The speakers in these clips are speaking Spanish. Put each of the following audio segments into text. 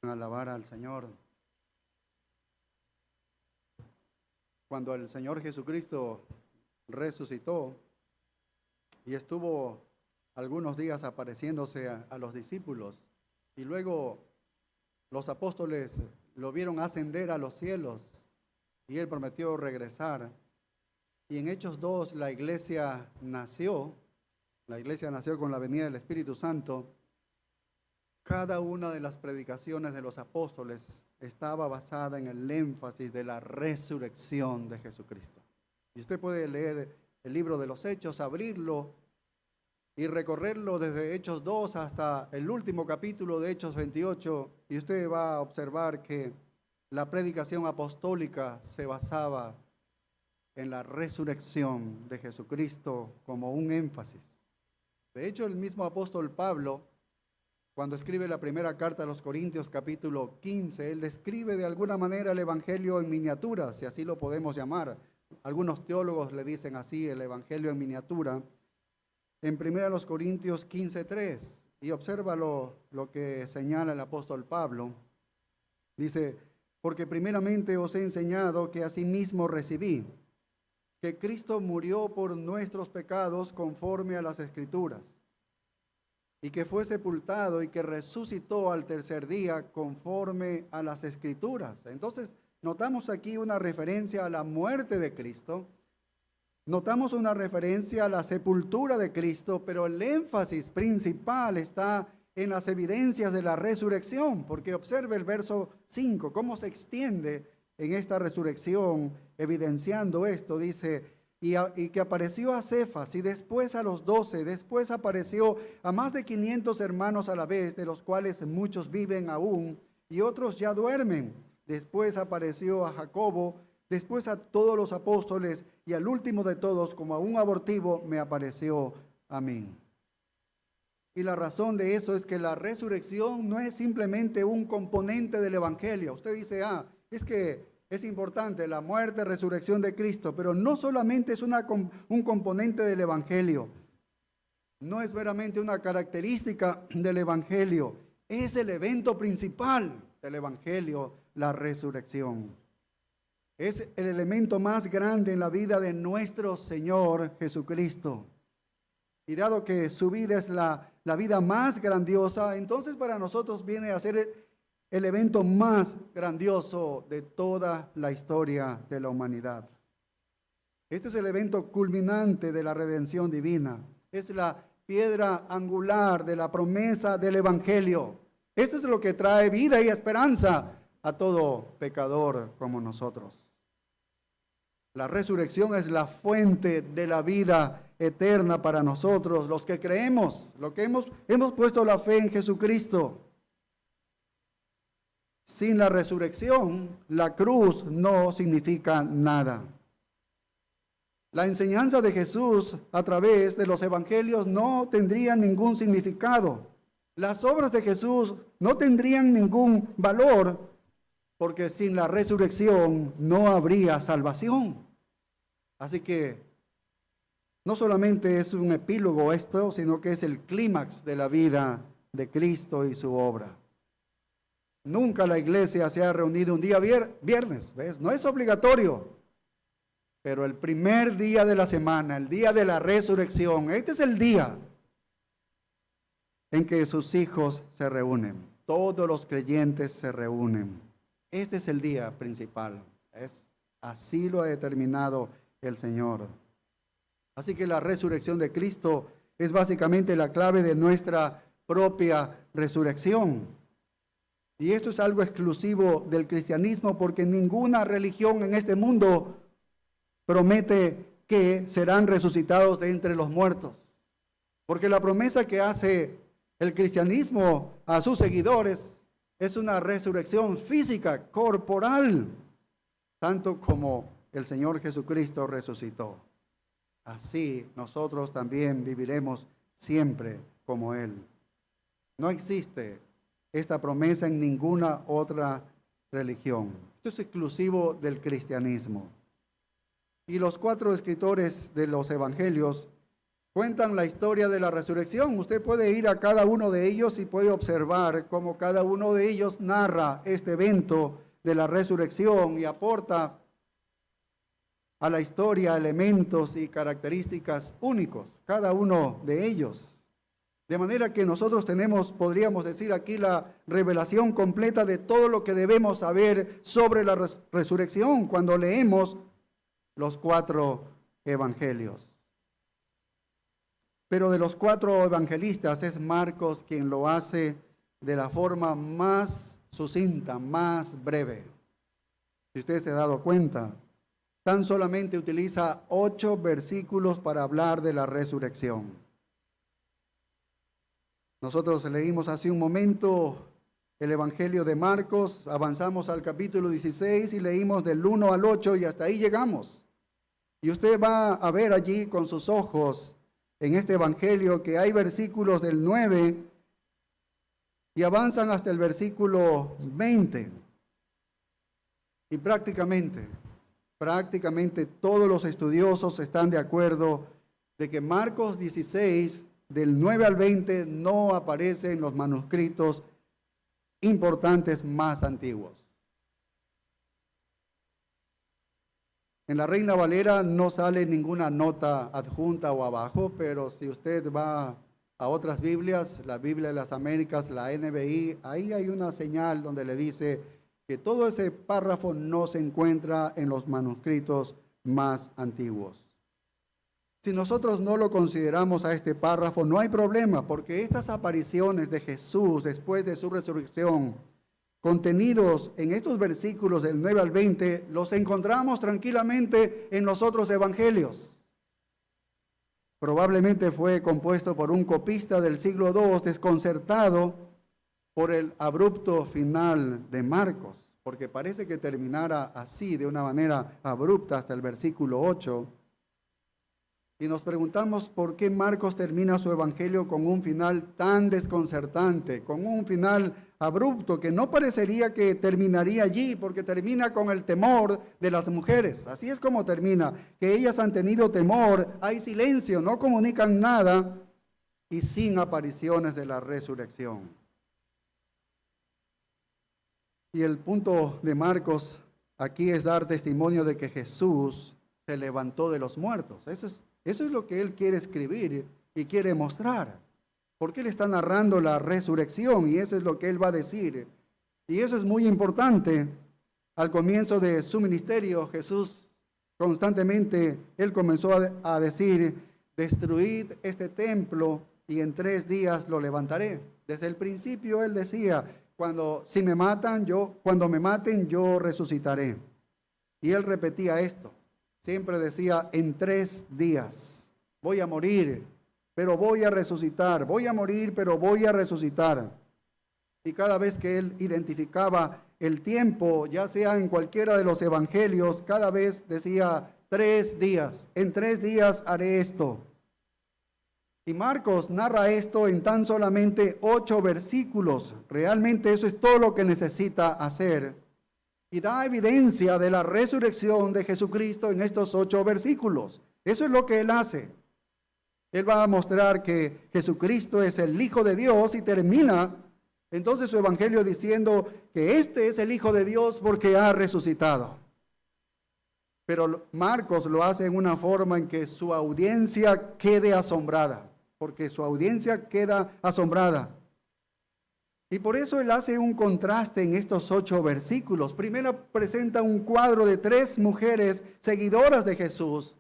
Alabar al Señor. Cuando el Señor Jesucristo resucitó y estuvo algunos días apareciéndose a los discípulos, y luego los apóstoles lo vieron ascender a los cielos y Él prometió regresar. Y en Hechos 2 la iglesia nació con la venida del Espíritu Santo. Cada una de las predicaciones de los apóstoles estaba basada en el énfasis de la resurrección de Jesucristo. Y usted puede leer el libro de los Hechos, abrirlo y recorrerlo desde Hechos 2 hasta el último capítulo de Hechos 28, y usted va a observar que la predicación apostólica se basaba en la resurrección de Jesucristo como un énfasis. De hecho, el mismo apóstol Pablo, cuando escribe la primera carta a los Corintios, capítulo 15, él describe de alguna manera el Evangelio en miniatura, si así lo podemos llamar. Algunos teólogos le dicen así, el Evangelio en miniatura. En 1 Corintios 15:3, y observa lo que señala el apóstol Pablo. Dice, porque primeramente os he enseñado que asimismo recibí, que Cristo murió por nuestros pecados conforme a las Escrituras, y que fue sepultado y que resucitó al tercer día conforme a las Escrituras. Entonces, notamos aquí una referencia a la muerte de Cristo, notamos una referencia a la sepultura de Cristo, pero el énfasis principal está en las evidencias de la resurrección, porque observe el verso 5, cómo se extiende en esta resurrección, evidenciando esto. Dice, y que apareció a Cefas y después a los 12, después apareció a más de 500 hermanos a la vez, de los cuales muchos viven aún y otros ya duermen. Después apareció a Jacobo, después a todos los apóstoles, y al último de todos, como a un abortivo, me apareció a mí. Y la razón de eso es que la resurrección no es simplemente un componente del Evangelio. Usted dice, es que es importante la muerte, resurrección de Cristo, pero no solamente es un componente del Evangelio, no es meramente una característica del Evangelio, es el evento principal del Evangelio, la resurrección. Es el elemento más grande en la vida de nuestro Señor Jesucristo. Y dado que su vida es la vida más grandiosa, entonces para nosotros viene a ser el evento más grandioso de toda la historia de la humanidad. Este es el evento culminante de la redención divina. Es la piedra angular de la promesa del Evangelio. Esto es lo que trae vida y esperanza a todo pecador como nosotros. La resurrección es la fuente de la vida eterna para nosotros, los que creemos, los que hemos puesto la fe en Jesucristo. Sin la resurrección, la cruz no significa nada. La enseñanza de Jesús a través de los evangelios no tendría ningún significado. Las obras de Jesús no tendrían ningún valor, porque sin la resurrección no habría salvación. Así que no solamente es un epílogo esto, sino que es el clímax de la vida de Cristo y su obra. Nunca la iglesia se ha reunido un día viernes, ¿ves? No es obligatorio, pero el primer día de la semana, el día de la resurrección, este es el día en que sus hijos se reúnen, todos los creyentes se reúnen. Este es el día principal, así lo ha determinado el Señor. Así que la resurrección de Cristo es básicamente la clave de nuestra propia resurrección. Y esto es algo exclusivo del cristianismo, porque ninguna religión en este mundo promete que serán resucitados de entre los muertos. Porque la promesa que hace el cristianismo a sus seguidores es una resurrección física, corporal, tanto como el Señor Jesucristo resucitó. Así nosotros también viviremos siempre como Él. No existe esta promesa en ninguna otra religión. Esto es exclusivo del cristianismo. Y los 4 escritores de los evangelios cuentan la historia de la resurrección. Usted puede ir a cada uno de ellos y puede observar cómo cada uno de ellos narra este evento de la resurrección y aporta a la historia elementos y características únicos, cada uno de ellos. De manera que nosotros tenemos, podríamos decir aquí, la revelación completa de todo lo que debemos saber sobre la resurrección cuando leemos los 4 evangelios. Pero de los 4 evangelistas es Marcos quien lo hace de la forma más sucinta, más breve. Si usted se ha dado cuenta, tan solamente utiliza 8 versículos para hablar de la resurrección. Nosotros leímos hace un momento el Evangelio de Marcos, avanzamos al capítulo 16 y leímos del 1 al 8 y hasta ahí llegamos. Y usted va a ver allí con sus ojos en este Evangelio que hay versículos del 9 y avanzan hasta el versículo 20. Y prácticamente todos los estudiosos están de acuerdo de que Marcos 16, del 9 al 20, no aparece en los manuscritos importantes más antiguos. En la Reina Valera no sale ninguna nota adjunta o abajo, pero si usted va a otras Biblias, la Biblia de las Américas, la NBI, ahí hay una señal donde le dice que todo ese párrafo no se encuentra en los manuscritos más antiguos. Si nosotros no lo consideramos a este párrafo, no hay problema, porque estas apariciones de Jesús después de su resurrección, contenidos en estos versículos del 9 al 20, los encontramos tranquilamente en los otros evangelios. Probablemente fue compuesto por un copista del siglo II, desconcertado por el abrupto final de Marcos, porque parece que terminara así, de una manera abrupta, hasta el versículo 8. Y nos preguntamos por qué Marcos termina su evangelio con un final tan desconcertante, con un final abrupto que no parecería que terminaría allí, porque termina con el temor de las mujeres. Así es como termina, que ellas han tenido temor, hay silencio, no comunican nada y sin apariciones de la resurrección. Y el punto de Marcos aquí es dar testimonio de que Jesús se levantó de los muertos. Eso es lo que él quiere escribir y quiere mostrar. Porque él está narrando la resurrección y eso es lo que él va a decir. Y eso es muy importante. Al comienzo de su ministerio, Jesús constantemente, él comenzó a decir, destruid este templo y en 3 días lo levantaré. Desde el principio él decía, cuando me maten, yo resucitaré. Y él repetía esto. Siempre decía, en 3 días voy a morir, pero voy a resucitar. Voy a morir, pero voy a resucitar. Y cada vez que él identificaba el tiempo, ya sea en cualquiera de los evangelios, cada vez decía 3 días. En 3 días haré esto. Y Marcos narra esto en tan solamente 8 versículos. Realmente eso es todo lo que necesita hacer. Y da evidencia de la resurrección de Jesucristo en estos 8 versículos. Eso es lo que él hace. Él va a mostrar que Jesucristo es el Hijo de Dios y termina entonces su evangelio diciendo que este es el Hijo de Dios porque ha resucitado. Pero Marcos lo hace en una forma en que su audiencia quede asombrada, porque su audiencia queda asombrada. Y por eso él hace un contraste en estos 8 versículos. Primero presenta un cuadro de 3 mujeres seguidoras de Jesús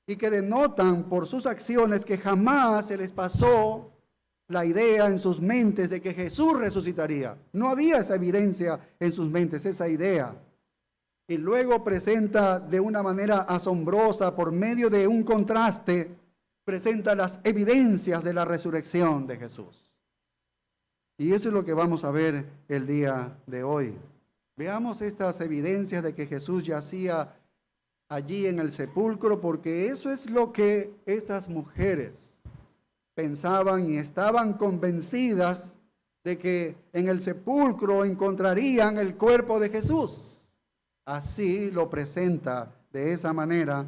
y que denotan por sus acciones que jamás se les pasó la idea en sus mentes de que Jesús resucitaría. No había esa evidencia en sus mentes, esa idea. Y luego presenta de una manera asombrosa, por medio de un contraste, presenta las evidencias de la resurrección de Jesús. Y eso es lo que vamos a ver el día de hoy. Veamos estas evidencias de que Jesús yacía allí en el sepulcro, porque eso es lo que estas mujeres pensaban y estaban convencidas de que en el sepulcro encontrarían el cuerpo de Jesús. Así lo presenta de esa manera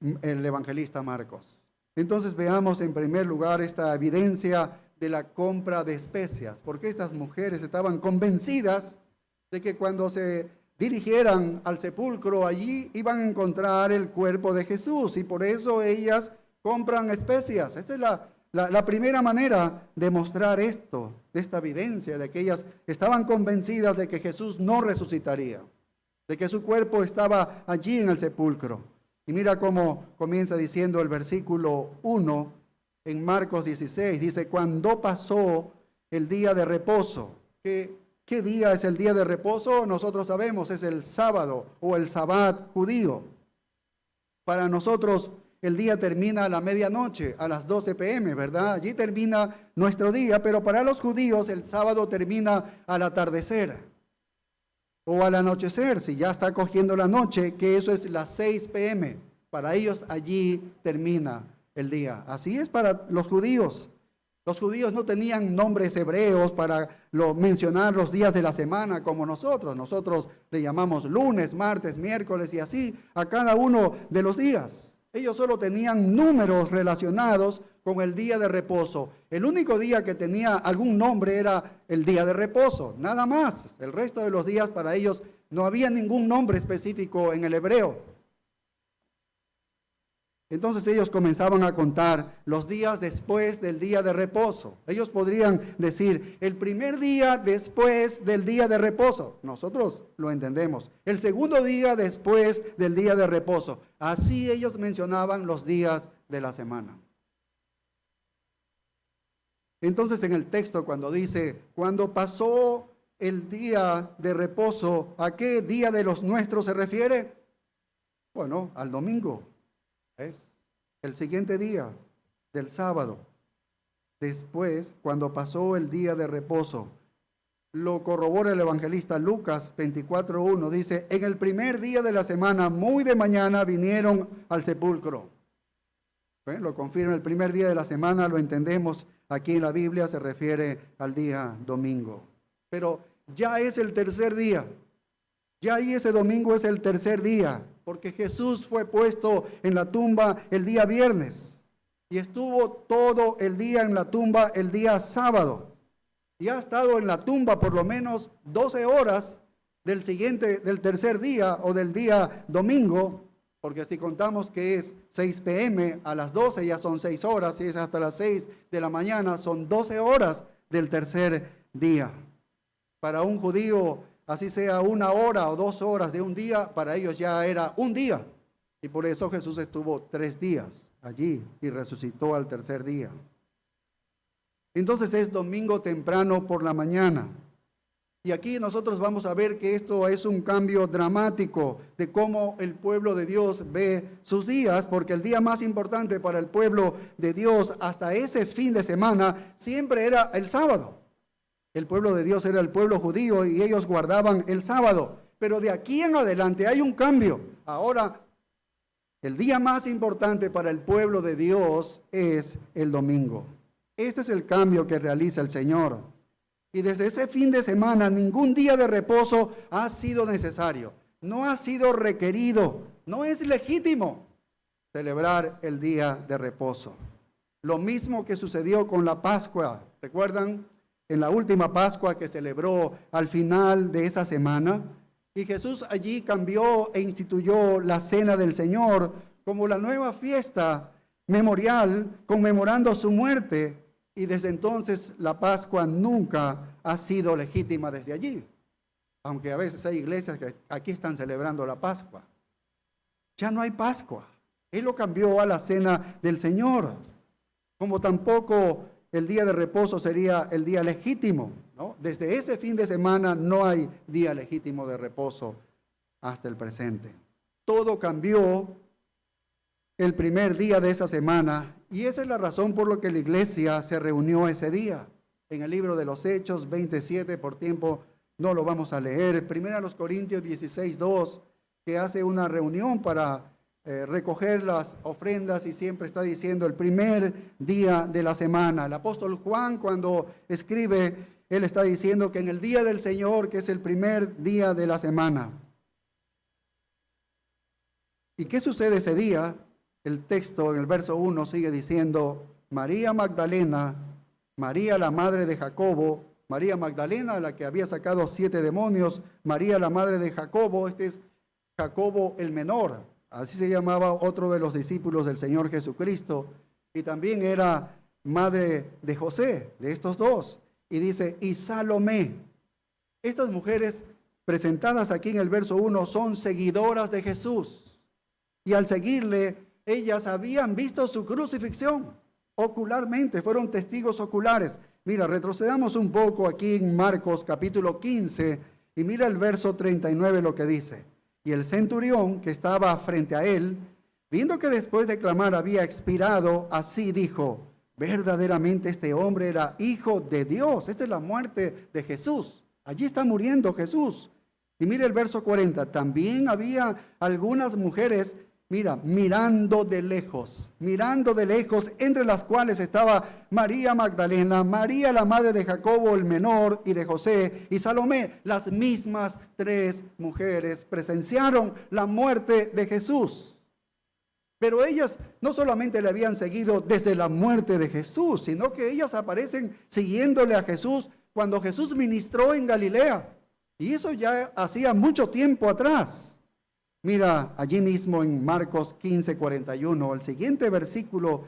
el evangelista Marcos. Entonces veamos en primer lugar esta evidencia de la compra de especias, porque estas mujeres estaban convencidas de que cuando se dirigieran al sepulcro allí iban a encontrar el cuerpo de Jesús, y por eso ellas compran especias. Esta es la primera manera de mostrar esto, de esta evidencia de que ellas estaban convencidas de que Jesús no resucitaría, de que su cuerpo estaba allí en el sepulcro. Y mira cómo comienza diciendo el versículo 1 en Marcos 16. Dice, cuando pasó el día de reposo. ¿Qué día es el día de reposo? Nosotros sabemos, es el sábado o el sabbat judío. Para nosotros el día termina a la medianoche, a las 12 p.m., ¿verdad? Allí termina nuestro día, pero para los judíos el sábado termina al atardecer o al anochecer, si ya está cogiendo la noche, que eso es las 6 p.m. Para ellos allí termina el día. Así es para los judíos. Los judíos no tenían nombres hebreos para mencionar los días de la semana como nosotros. Nosotros le llamamos lunes, martes, miércoles y así a cada uno de los días. Ellos solo tenían números relacionados con el día de reposo. El único día que tenía algún nombre era el día de reposo, nada más. El resto de los días para ellos no había ningún nombre específico en el hebreo. Entonces ellos comenzaban a contar los días después del día de reposo. Ellos podrían decir el primer día después del día de reposo. Nosotros lo entendemos. El segundo día después del día de reposo. Así ellos mencionaban los días de la semana. Entonces en el texto cuando dice, cuando pasó el día de reposo, ¿a qué día de los nuestros se refiere? Bueno, al domingo. Es el siguiente día del sábado. Después, cuando pasó el día de reposo, lo corrobora el evangelista Lucas 24:1, dice, en el primer día de la semana, muy de mañana, vinieron al sepulcro. Lo confirma, el primer día de la semana, lo entendemos aquí en la Biblia, se refiere al día domingo. Pero ya es el tercer día. Ya ahí ese domingo es el tercer día, porque Jesús fue puesto en la tumba el día viernes y estuvo todo el día en la tumba el día sábado. Y ha estado en la tumba por lo menos 12 horas del tercer día o del día domingo, porque si contamos que es 6 p.m. a las 12 ya son 6 horas, si es hasta las 6 de la mañana son 12 horas del tercer día. Para un judío, así sea 1 hora o 2 horas de un día, para ellos ya era un día. Y por eso Jesús estuvo 3 días allí y resucitó al tercer día. Entonces es domingo temprano por la mañana. Y aquí nosotros vamos a ver que esto es un cambio dramático de cómo el pueblo de Dios ve sus días, porque el día más importante para el pueblo de Dios hasta ese fin de semana siempre era el sábado. El pueblo de Dios era el pueblo judío y ellos guardaban el sábado. Pero de aquí en adelante hay un cambio. Ahora, el día más importante para el pueblo de Dios es el domingo. Este es el cambio que realiza el Señor. Y desde ese fin de semana, ningún día de reposo ha sido necesario. No ha sido requerido. No es legítimo celebrar el día de reposo. Lo mismo que sucedió con la Pascua. ¿Recuerdan? En la última Pascua que celebró al final de esa semana. Y Jesús allí cambió e instituyó la Cena del Señor como la nueva fiesta memorial conmemorando su muerte. Y desde entonces la Pascua nunca ha sido legítima desde allí. Aunque a veces hay iglesias que aquí están celebrando la Pascua. Ya no hay Pascua. Él lo cambió a la Cena del Señor. Como tampoco el día de reposo sería el día legítimo, ¿no? Desde ese fin de semana no hay día legítimo de reposo hasta el presente. Todo cambió el primer día de esa semana y esa es la razón por la que la iglesia se reunió ese día. En el libro de los Hechos 27, por tiempo no lo vamos a leer. Primero a los Corintios 16:2, que hace una reunión para recoger las ofrendas y siempre está diciendo el primer día de la semana. El apóstol Juan cuando escribe, él está diciendo que en el día del Señor, que es el primer día de la semana. ¿Y qué sucede ese día? el texto en el verso 1 sigue diciendo, María Magdalena, María la madre de Jacobo, María Magdalena, la que había sacado 7 demonios, María la madre de Jacobo, este es Jacobo el menor, así se llamaba otro de los discípulos del Señor Jesucristo, y también era madre de José, de estos dos, y dice, y Salomé. Estas mujeres presentadas aquí en el verso 1 son seguidoras de Jesús, y al seguirle, ellas habían visto su crucifixión ocularmente, fueron testigos oculares. Mira, retrocedamos un poco aquí en Marcos capítulo 15 y mira el verso 39 lo que dice. Y el centurión que estaba frente a él, viendo que después de clamar había expirado, así dijo, verdaderamente este hombre era hijo de Dios. Esta es la muerte de Jesús. Allí está muriendo Jesús. Y mire el verso 40, también había algunas mujeres, mira, mirando de lejos, entre las cuales estaba María Magdalena, María la madre de Jacobo el menor y de José y Salomé. Las mismas 3 mujeres presenciaron la muerte de Jesús. Pero ellas no solamente le habían seguido desde la muerte de Jesús, sino que ellas aparecen siguiéndole a Jesús cuando Jesús ministró en Galilea. Y eso ya hacía mucho tiempo atrás. Mira, allí mismo en Marcos 15:41, el siguiente versículo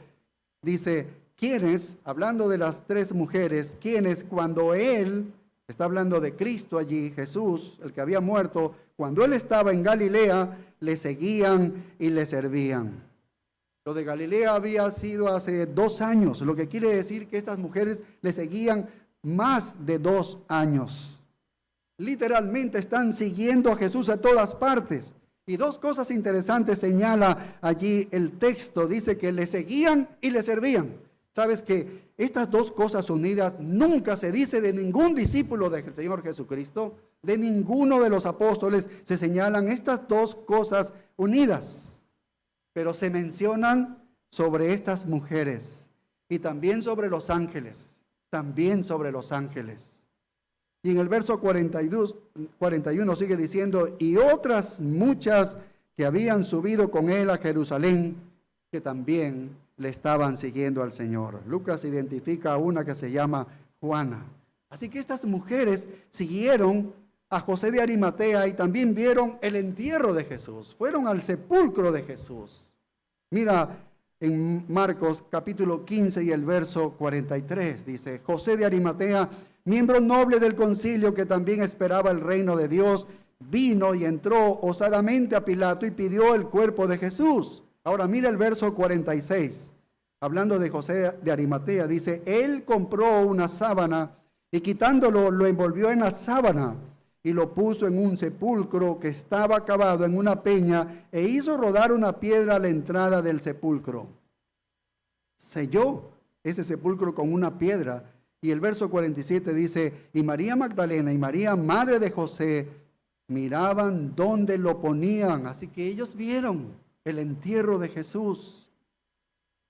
dice, quienes, hablando de las 3 mujeres, quienes cuando él, está hablando de Cristo allí, Jesús, el que había muerto, cuando él estaba en Galilea, le seguían y le servían. Lo de Galilea había sido hace 2 años, lo que quiere decir que estas mujeres le seguían más de 2 años. Literalmente están siguiendo a Jesús a todas partes. Y 2 cosas interesantes señala allí el texto. Dice que le seguían y le servían. Sabes que estas 2 cosas unidas nunca se dice de ningún discípulo del Señor Jesucristo, de ninguno de los apóstoles se señalan estas 2 cosas unidas. Pero se mencionan sobre estas mujeres y también sobre los ángeles, Y en el verso 41 sigue diciendo, y otras muchas que habían subido con él a Jerusalén, que también le estaban siguiendo al Señor. Lucas identifica a una que se llama Juana. Así que estas mujeres siguieron a José de Arimatea y también vieron el entierro de Jesús. Fueron al sepulcro de Jesús. Mira, en Marcos capítulo 15 y el verso 43 dice, José de Arimatea, miembro noble del concilio que también esperaba el reino de Dios, vino y entró osadamente a Pilato y pidió el cuerpo de Jesús. Ahora mira el verso 46, hablando de José de Arimatea, dice, él compró una sábana y quitándolo lo envolvió en la sábana y lo puso en un sepulcro que estaba cavado en una peña e hizo rodar una piedra a la entrada del sepulcro. Selló ese sepulcro con una piedra. Y el verso 47 dice, y María Magdalena y María, madre de José, miraban dónde lo ponían. Así que ellos vieron el entierro de Jesús.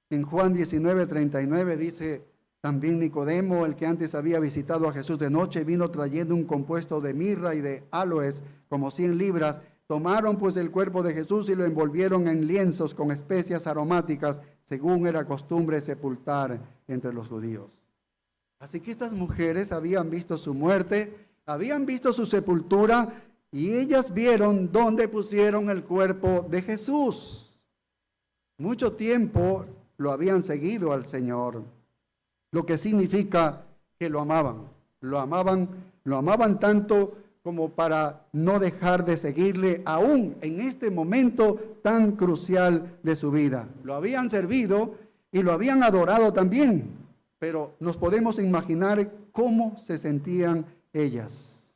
En Juan 19:39 dice, también Nicodemo, el que antes había visitado a Jesús de noche, vino trayendo un compuesto de mirra y de áloes, como 100 libras. Tomaron pues el cuerpo de Jesús y lo envolvieron en lienzos con especias aromáticas, según era costumbre sepultar entre los judíos. Así que estas mujeres habían visto su muerte, habían visto su sepultura y ellas vieron dónde pusieron el cuerpo de Jesús. Mucho tiempo lo habían seguido al Señor, lo que significa que lo amaban. Lo amaban tanto como para no dejar de seguirle aún en este momento tan crucial de su vida. Lo habían servido y lo habían adorado también. Pero nos podemos imaginar cómo se sentían ellas.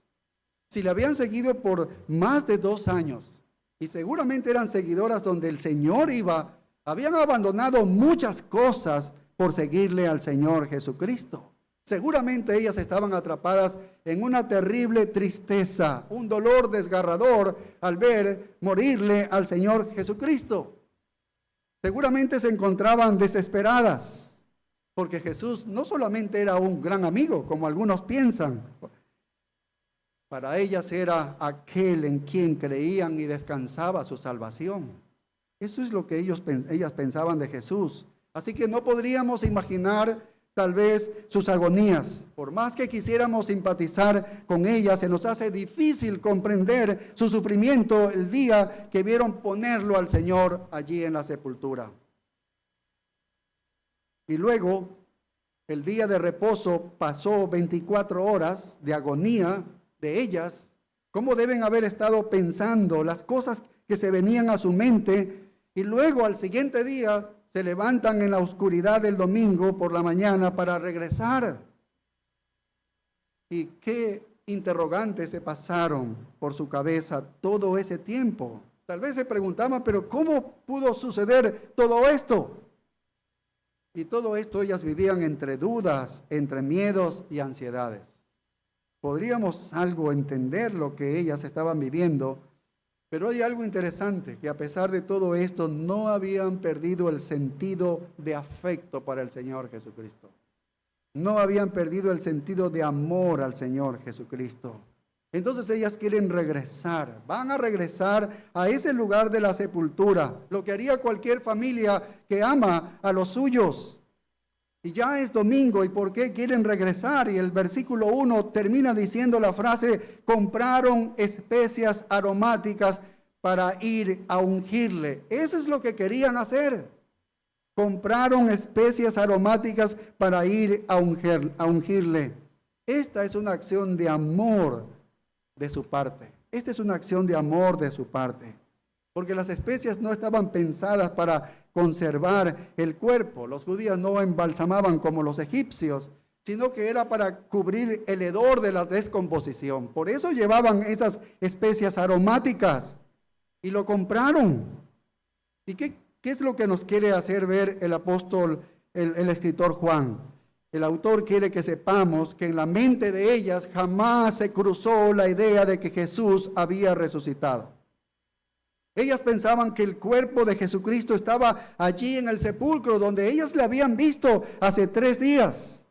Si le habían seguido por más de 2 años, y seguramente eran seguidoras donde el Señor iba, habían abandonado muchas cosas por seguirle al Señor Jesucristo. Seguramente ellas estaban atrapadas en una terrible tristeza, un dolor desgarrador al ver morirle al Señor Jesucristo. Seguramente se encontraban desesperadas. Porque Jesús no solamente era un gran amigo, como algunos piensan. Para ellas era aquel en quien creían y descansaba su salvación. Eso es lo que ellas pensaban de Jesús. Así que no podríamos imaginar tal vez sus agonías. Por más que quisiéramos simpatizar con ellas, se nos hace difícil comprender su sufrimiento el día que vieron ponerlo al Señor allí en la sepultura. Y luego, el día de reposo pasó 24 horas de agonía de ellas. ¿Cómo deben haber estado pensando las cosas que se venían a su mente? Y luego al siguiente día se levantan en la oscuridad del domingo por la mañana para regresar. ¿Y qué interrogantes se pasaron por su cabeza todo ese tiempo? Tal vez se preguntaban, pero ¿cómo pudo suceder todo esto? Y todo esto ellas vivían entre dudas, entre miedos y ansiedades. Podríamos algo entender lo que ellas estaban viviendo, pero hay algo interesante, que a pesar de todo esto no habían perdido el sentido de afecto para el Señor Jesucristo. No habían perdido el sentido de amor al Señor Jesucristo. Entonces ellas quieren regresar, van a regresar a ese lugar de la sepultura, lo que haría cualquier familia que ama a los suyos. Y ya es domingo, ¿y por qué quieren regresar? Y el versículo 1 termina diciendo la frase, compraron especias aromáticas para ir a ungirle. Eso es lo que querían hacer. Compraron especias aromáticas para ir a ungirle. Esta es una acción de amor de su parte. Esta es una acción de amor de su parte. Porque las especias no estaban pensadas para conservar el cuerpo. Los judíos no embalsamaban como los egipcios, sino que era para cubrir el hedor de la descomposición. Por eso llevaban esas especias aromáticas y lo compraron. ¿Y qué es lo que nos quiere hacer ver el apóstol, el escritor Juan? El autor quiere que sepamos que en la mente de ellas jamás se cruzó la idea de que Jesús había resucitado. Ellas pensaban que el cuerpo de Jesucristo estaba allí en el sepulcro donde ellas le habían visto hace 3 días.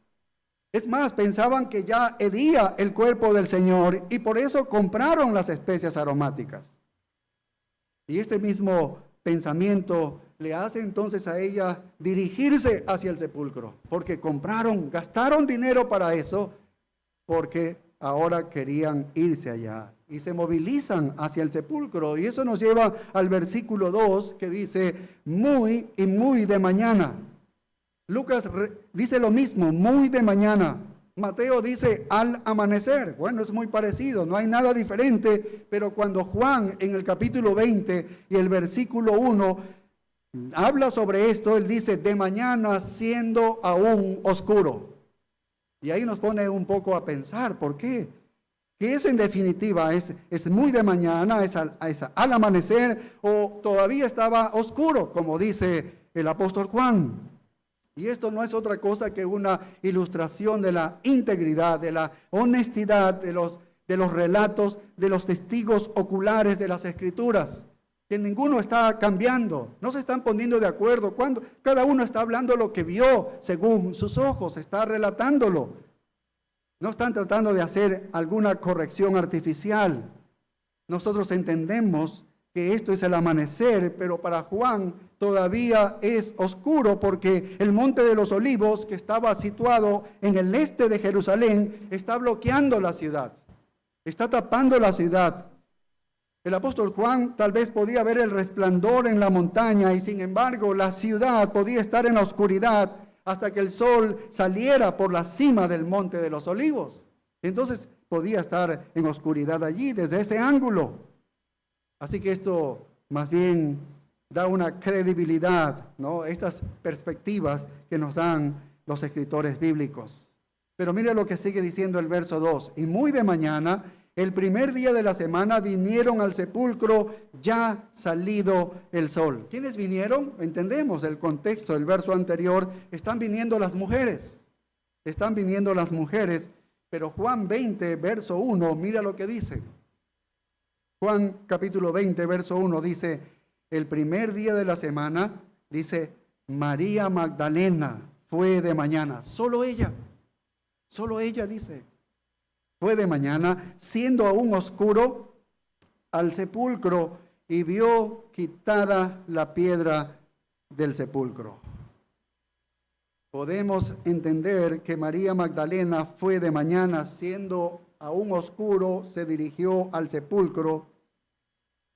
Es más, pensaban que ya hedía el cuerpo del Señor y por eso compraron las especias aromáticas. Y este mismo pensamiento le hace entonces a ella dirigirse hacia el sepulcro, porque gastaron dinero para eso, porque ahora querían irse allá y se movilizan hacia el sepulcro. Y eso nos lleva al versículo 2 que dice, muy y muy de mañana. Lucas dice lo mismo, muy de mañana. Mateo dice al amanecer. Bueno, es muy parecido, no hay nada diferente, pero cuando Juan en el capítulo 20 y el versículo 1 habla sobre esto, él dice, de mañana siendo aún oscuro. Y ahí nos pone un poco a pensar, ¿por qué? ¿Qué es en definitiva? ¿Es muy de mañana? ¿Es al amanecer? ¿O todavía estaba oscuro, como dice el apóstol Juan? Y esto no es otra cosa que una ilustración de la integridad, de la honestidad de los relatos, de los testigos oculares de las Escrituras. Que ninguno está cambiando, no se están poniendo de acuerdo. Cuando cada uno está hablando lo que vio según sus ojos, está relatándolo. No están tratando de hacer alguna corrección artificial. Nosotros entendemos que esto es el amanecer, pero para Juan todavía es oscuro porque el Monte de los Olivos, que estaba situado en el este de Jerusalén, está bloqueando la ciudad, está tapando la ciudad. El apóstol Juan tal vez podía ver el resplandor en la montaña y sin embargo la ciudad podía estar en la oscuridad hasta que el sol saliera por la cima del Monte de los Olivos. Entonces podía estar en oscuridad allí desde ese ángulo. Así que esto más bien da una credibilidad, ¿no? Estas perspectivas que nos dan los escritores bíblicos. Pero mire lo que sigue diciendo el verso 2. Y muy de mañana, el primer día de la semana, vinieron al sepulcro ya salido el sol. ¿Quiénes vinieron? Entendemos el contexto del verso anterior. Están viniendo las mujeres. Están viniendo las mujeres. Pero Juan 20, verso 1, mira lo que dice. Juan capítulo 20, verso 1 dice, el primer día de la semana, dice, María Magdalena fue de mañana. Solo ella dice. Fue de mañana, siendo aún oscuro, al sepulcro y vio quitada la piedra del sepulcro. Podemos entender que María Magdalena fue de mañana, siendo aún oscuro, se dirigió al sepulcro.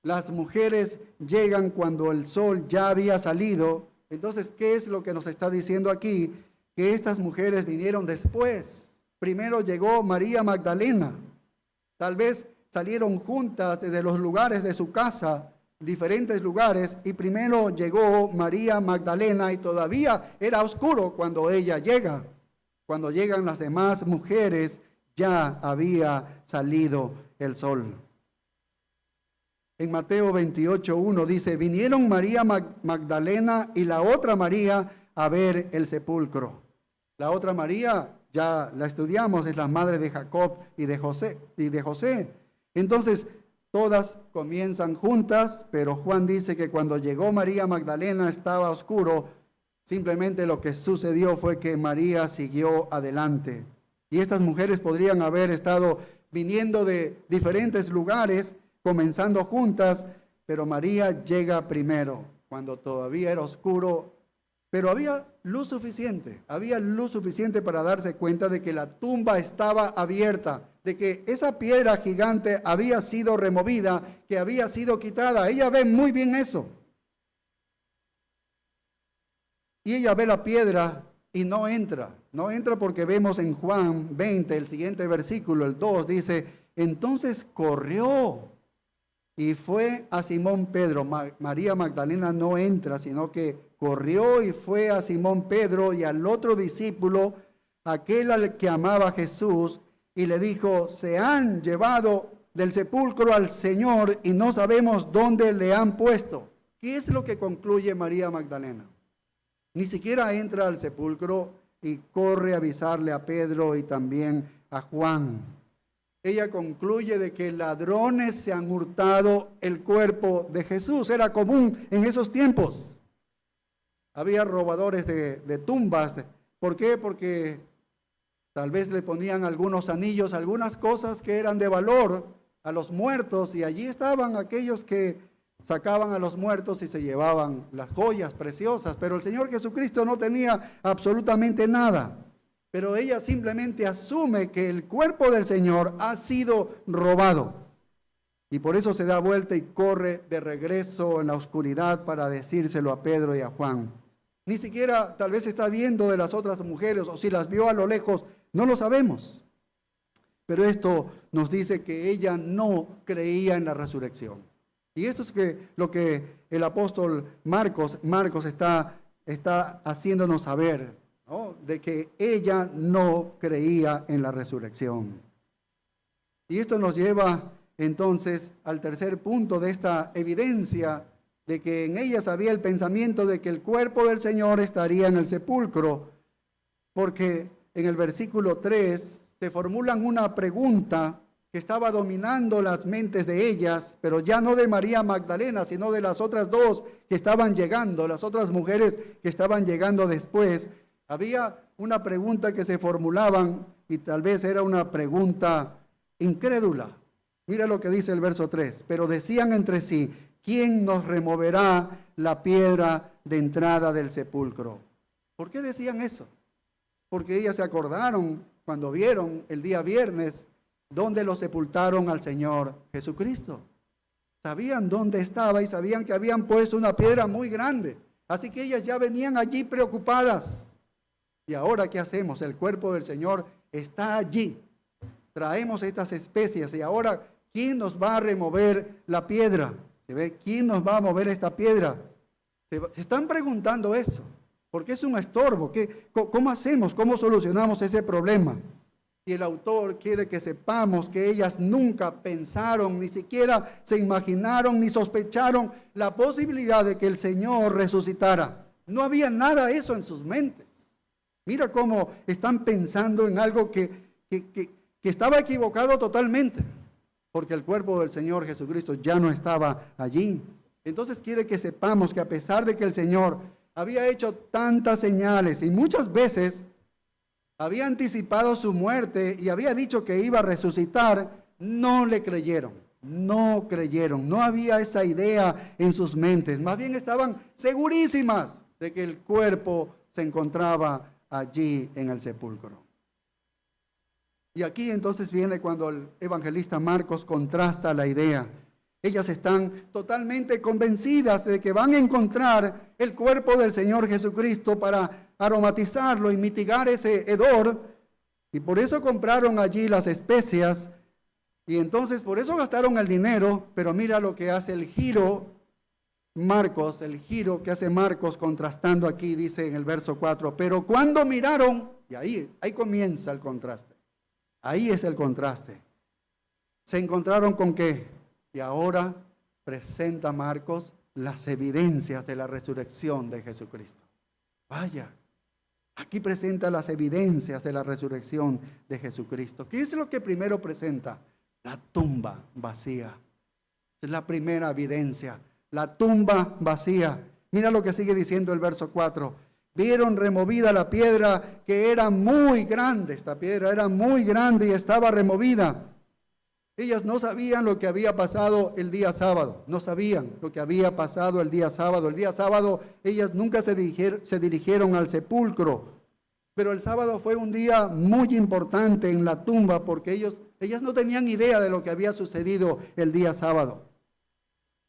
Las mujeres llegan cuando el sol ya había salido. Entonces, ¿qué es lo que nos está diciendo aquí? Que estas mujeres vinieron después. Primero llegó María Magdalena. Tal vez salieron juntas desde los lugares de su casa, diferentes lugares, y primero llegó María Magdalena y todavía era oscuro cuando ella llega. Cuando llegan las demás mujeres, ya había salido el sol. En Mateo 28:1 dice, vinieron María Magdalena y la otra María a ver el sepulcro. La otra María, ya la estudiamos, es la madre de Jacob y de José. Entonces, todas comienzan juntas, pero Juan dice que cuando llegó María Magdalena estaba oscuro. Simplemente lo que sucedió fue que María siguió adelante. Y estas mujeres podrían haber estado viniendo de diferentes lugares, comenzando juntas, pero María llega primero, cuando todavía era oscuro, pero había luz suficiente para darse cuenta de que la tumba estaba abierta, de que esa piedra gigante había sido removida, que había sido quitada. Ella ve muy bien eso. Y ella ve la piedra y no entra porque vemos en Juan 20, el siguiente versículo, el 2, dice, entonces corrió y fue a Simón Pedro. María Magdalena no entra, sino que corrió y fue a Simón Pedro y al otro discípulo, aquel al que amaba a Jesús, y le dijo, se han llevado del sepulcro al Señor y no sabemos dónde le han puesto. ¿Qué es lo que concluye María Magdalena? Ni siquiera entra al sepulcro y corre a avisarle a Pedro y también a Juan. Ella concluye de que ladrones se han hurtado el cuerpo de Jesús. Era común en esos tiempos. Había robadores de tumbas. ¿Por qué? Porque tal vez le ponían algunos anillos, algunas cosas que eran de valor a los muertos, y allí estaban aquellos que sacaban a los muertos y se llevaban las joyas preciosas. Pero el Señor Jesucristo no tenía absolutamente nada. Pero ella simplemente asume que el cuerpo del Señor ha sido robado. Y por eso se da vuelta y corre de regreso en la oscuridad para decírselo a Pedro y a Juan. Ni siquiera tal vez está viendo de las otras mujeres, o si las vio a lo lejos, no lo sabemos. Pero esto nos dice que ella no creía en la resurrección. Y esto es lo que el apóstol Marcos está haciéndonos saber, ¿no? De que ella no creía en la resurrección. Y esto nos lleva entonces al tercer punto de esta evidencia de que en ellas había el pensamiento de que el cuerpo del Señor estaría en el sepulcro, porque en el versículo 3 se formulan una pregunta que estaba dominando las mentes de ellas, pero ya no de María Magdalena, sino de las otras dos que estaban llegando, las otras mujeres que estaban llegando después. Había una pregunta que se formulaban y tal vez era una pregunta incrédula. Mira lo que dice el verso 3. Pero decían entre sí, ¿quién nos removerá la piedra de entrada del sepulcro? ¿Por qué decían eso? Porque ellas se acordaron cuando vieron el día viernes donde lo sepultaron al Señor Jesucristo. Sabían dónde estaba y sabían que habían puesto una piedra muy grande. Así que ellas ya venían allí preocupadas. ¿Y ahora qué hacemos? El cuerpo del Señor está allí. Traemos estas especies y ahora, ¿quién nos va a remover la piedra? ¿Se ve? ¿Quién nos va a mover esta piedra? Se están preguntando eso, porque es un estorbo. ¿Cómo hacemos? ¿Cómo solucionamos ese problema? Y el autor quiere que sepamos que ellas nunca pensaron, ni siquiera se imaginaron, ni sospecharon la posibilidad de que el Señor resucitara. No había nada de eso en sus mentes. Mira cómo están pensando en algo que estaba equivocado totalmente, porque el cuerpo del Señor Jesucristo ya no estaba allí. Entonces quiere que sepamos que a pesar de que el Señor había hecho tantas señales y muchas veces había anticipado su muerte y había dicho que iba a resucitar, no le creyeron. no creyeron. No había esa idea en sus mentes. Más bien estaban segurísimas de que el cuerpo se encontraba allí en el sepulcro. Y aquí entonces viene cuando el evangelista Marcos contrasta la idea. Ellas están totalmente convencidas de que van a encontrar el cuerpo del Señor Jesucristo para aromatizarlo y mitigar ese hedor. Y por eso compraron allí las especias. Y entonces por eso gastaron el dinero. Pero mira lo que hace el giro Marcos, el giro que hace Marcos contrastando aquí, dice en el verso 4. Pero cuando miraron, y ahí comienza el contraste. Ahí es el contraste. ¿Se encontraron con qué? Y ahora presenta Marcos las evidencias de la resurrección de Jesucristo. Vaya, aquí presenta las evidencias de la resurrección de Jesucristo. ¿Qué es lo que primero presenta? La tumba vacía. Es la primera evidencia. La tumba vacía. Mira lo que sigue diciendo el verso 4. Vieron removida la piedra que era muy grande. Esta piedra era muy grande y estaba removida. Ellas no sabían lo que había pasado el día sábado. No sabían lo que había pasado el día sábado. El día sábado ellas nunca se dirigieron al sepulcro. Pero el sábado fue un día muy importante en la tumba porque ellas no tenían idea de lo que había sucedido el día sábado.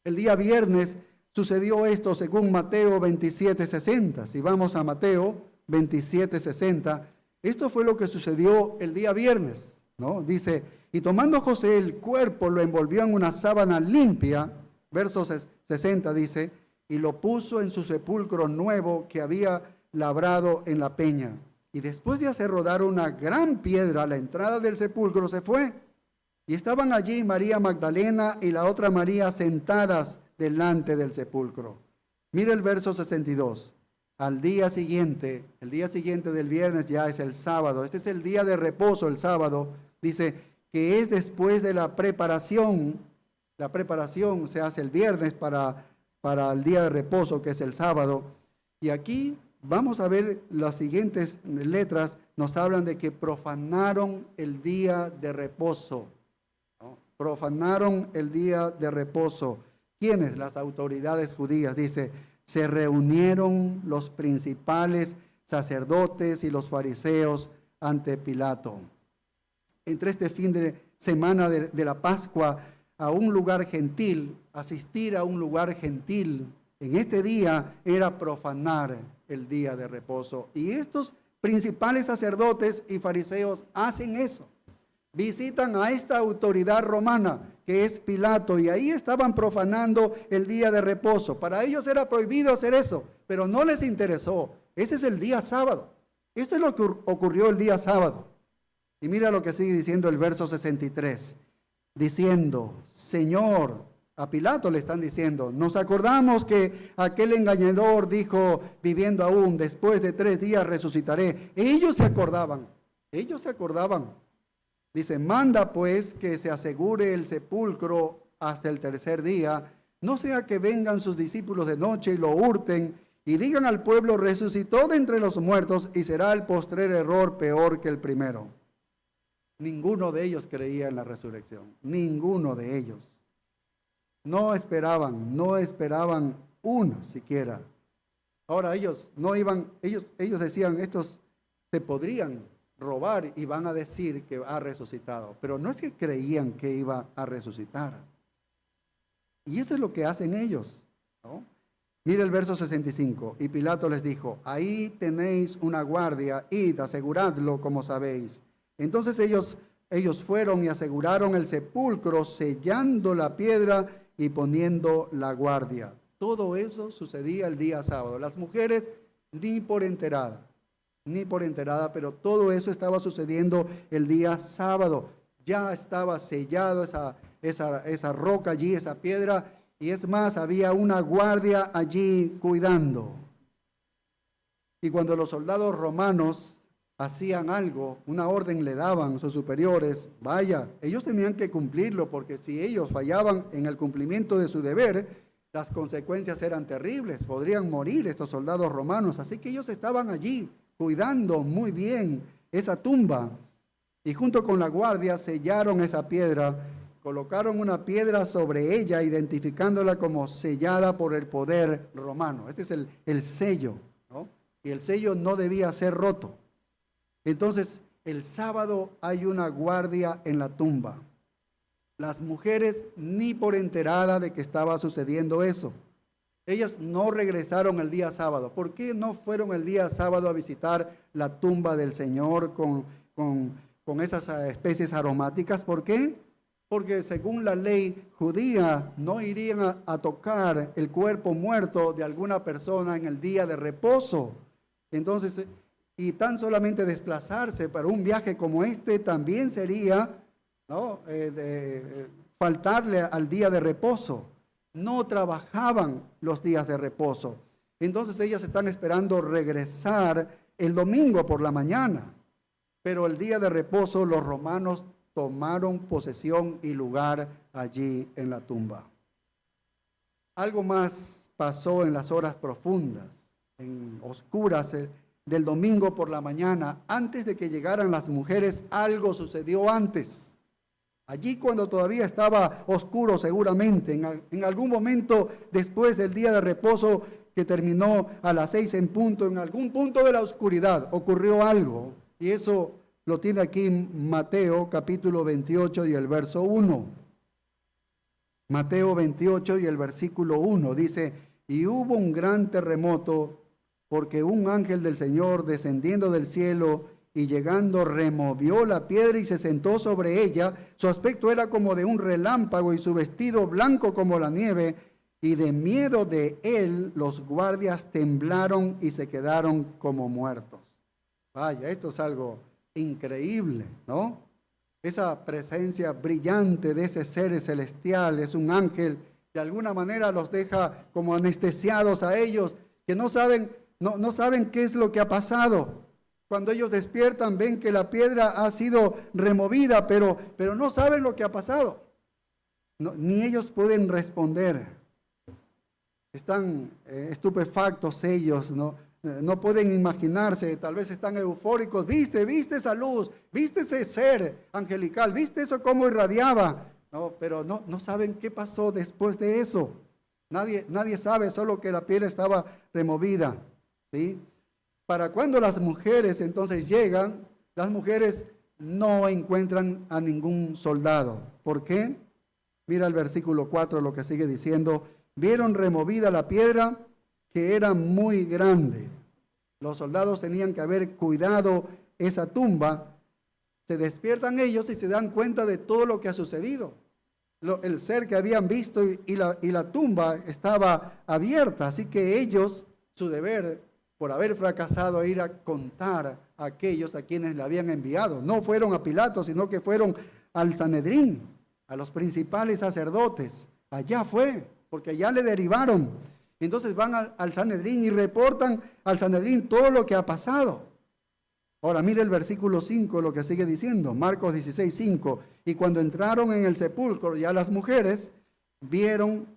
El día viernes sucedió esto según Mateo 27:60. Si vamos a Mateo 27:60, esto fue lo que sucedió el día viernes, ¿no? Dice, y tomando José el cuerpo, lo envolvió en una sábana limpia, verso 60 dice, y lo puso en su sepulcro nuevo que había labrado en la peña. Y después de hacer rodar una gran piedra a la entrada del sepulcro, se fue. Y estaban allí María Magdalena y la otra María sentadas delante del sepulcro. Mira el verso 62. Al día siguiente, el día siguiente del viernes ya es el sábado. Este es el día de reposo, el sábado. Dice que es después de la preparación. La preparación se hace el viernes para el día de reposo, que es el sábado. Y aquí vamos a ver las siguientes letras. Nos hablan de que profanaron el día de reposo. ¿No? Profanaron el día de reposo. ¿Quiénes? Las autoridades judías. Dice, se reunieron los principales sacerdotes y los fariseos ante Pilato. Entre este fin de semana de la Pascua a un lugar gentil, asistir a un lugar gentil, en este día era profanar el día de reposo. Y estos principales sacerdotes y fariseos hacen eso. Visitan a esta autoridad romana, que es Pilato, y ahí estaban profanando el día de reposo. Para ellos era prohibido hacer eso, pero no les interesó. Ese es el día sábado. Esto es lo que ocurrió el día sábado. Y mira lo que sigue diciendo el verso 63. Diciendo, Señor, a Pilato le están diciendo, nos acordamos que aquel engañador dijo, viviendo aún, después de 3 días resucitaré. Ellos se acordaban. Dice, manda pues que se asegure el sepulcro hasta el 3er día, no sea que vengan sus discípulos de noche y lo hurten y digan al pueblo, resucitó de entre los muertos y será el postrer error peor que el primero. Ninguno de ellos creía en la resurrección, ninguno de ellos. No esperaban uno siquiera. Ahora ellos decían, estos se podrían robar y van a decir que ha resucitado, pero no es que creían que iba a resucitar. Y eso es lo que hacen ellos, ¿no? Mira el verso 65. Y Pilato les dijo, ahí tenéis una guardia, id, aseguradlo como sabéis. Entonces ellos fueron y aseguraron el sepulcro, sellando la piedra y poniendo la guardia. Todo eso sucedía el día sábado. Las mujeres ni por enterada, pero todo eso estaba sucediendo el día sábado. Ya estaba sellado esa roca allí, esa piedra, y es más, había una guardia allí cuidando. Y cuando los soldados romanos hacían algo, una orden le daban sus superiores, vaya, ellos tenían que cumplirlo, porque si ellos fallaban en el cumplimiento de su deber, las consecuencias eran terribles, podrían morir estos soldados romanos. Así que ellos estaban allí cuidando muy bien esa tumba, y junto con la guardia sellaron esa piedra colocaron una piedra sobre ella, identificándola como sellada por el poder romano. Este es el sello, ¿no? Y el sello no debía ser roto. Entonces, el sábado hay una guardia en la tumba. Las mujeres ni por enterada de que estaba sucediendo eso. Ellas no regresaron el día sábado. ¿Por qué no fueron el día sábado a visitar la tumba del Señor con esas especies aromáticas? ¿Por qué? Porque según la ley judía no irían a tocar el cuerpo muerto de alguna persona en el día de reposo. Entonces, y tan solamente desplazarse para un viaje como este también sería, ¿no?, faltarle al día de reposo. No trabajaban los días de reposo. Entonces ellas están esperando regresar el domingo por la mañana. Pero el día de reposo los romanos tomaron posesión y lugar allí en la tumba. Algo más pasó en las horas profundas, en oscuras del domingo por la mañana. Antes de que llegaran las mujeres, algo sucedió antes. Allí cuando todavía estaba oscuro seguramente, en algún momento después del día de reposo que terminó a las 6 en punto, en algún punto de la oscuridad ocurrió algo. Y eso lo tiene aquí Mateo capítulo 28 y el verso 1. Mateo 28 y el versículo 1 dice: y hubo un gran terremoto, porque un ángel del Señor descendiendo del cielo y llegando removió la piedra y se sentó sobre ella. Su aspecto era como de un relámpago y su vestido blanco como la nieve, y de miedo de él los guardias temblaron y se quedaron como muertos. Vaya, esto es algo increíble, ¿no? Esa presencia brillante de ese ser celestial, es un ángel, de alguna manera los deja como anestesiados a ellos, que no saben qué es lo que ha pasado. Cuando ellos despiertan, ven que la piedra ha sido removida, pero no saben lo que ha pasado. No, ni ellos pueden responder. Están estupefactos ellos, ¿no? No pueden imaginarse, tal vez están eufóricos. ¿Viste esa luz? ¿Viste ese ser angelical? ¿Viste eso cómo irradiaba? No, pero no saben qué pasó después de eso. Nadie sabe, solo que la piedra estaba removida, ¿sí? Para cuando las mujeres entonces llegan, las mujeres no encuentran a ningún soldado. ¿Por qué? Mira el versículo 4, lo que sigue diciendo: vieron removida la piedra, que era muy grande. Los soldados tenían que haber cuidado esa tumba. Se despiertan ellos y se dan cuenta de todo lo que ha sucedido. El ser que habían visto y la tumba estaba abierta. Así que ellos, su deber, por haber fracasado a ir a contar a aquellos a quienes le habían enviado. No fueron a Pilato, sino que fueron al Sanedrín, a los principales sacerdotes. Allá fue, porque allá le derivaron. Entonces van al Sanedrín y reportan al Sanedrín todo lo que ha pasado. Ahora mire el versículo 5, lo que sigue diciendo, Marcos 16, 5. Y cuando entraron en el sepulcro, ya las mujeres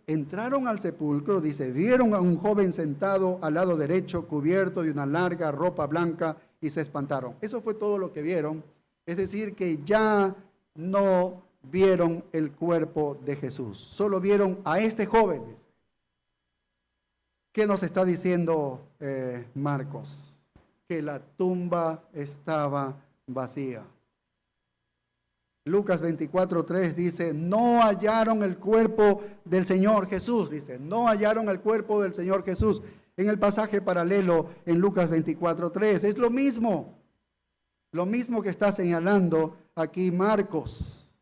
entraron al sepulcro, dice, vieron a un joven sentado al lado derecho, cubierto de una larga ropa blanca, y se espantaron. Eso fue todo lo que vieron. Es decir, que ya no vieron el cuerpo de Jesús, solo vieron a este joven. Dice. ¿Qué nos está diciendo Marcos? Que la tumba estaba vacía. Lucas 24:3 dice, no hallaron el cuerpo del Señor Jesús, dice, no hallaron el cuerpo del Señor Jesús. En el pasaje paralelo en Lucas 24:3 es lo mismo que está señalando aquí Marcos.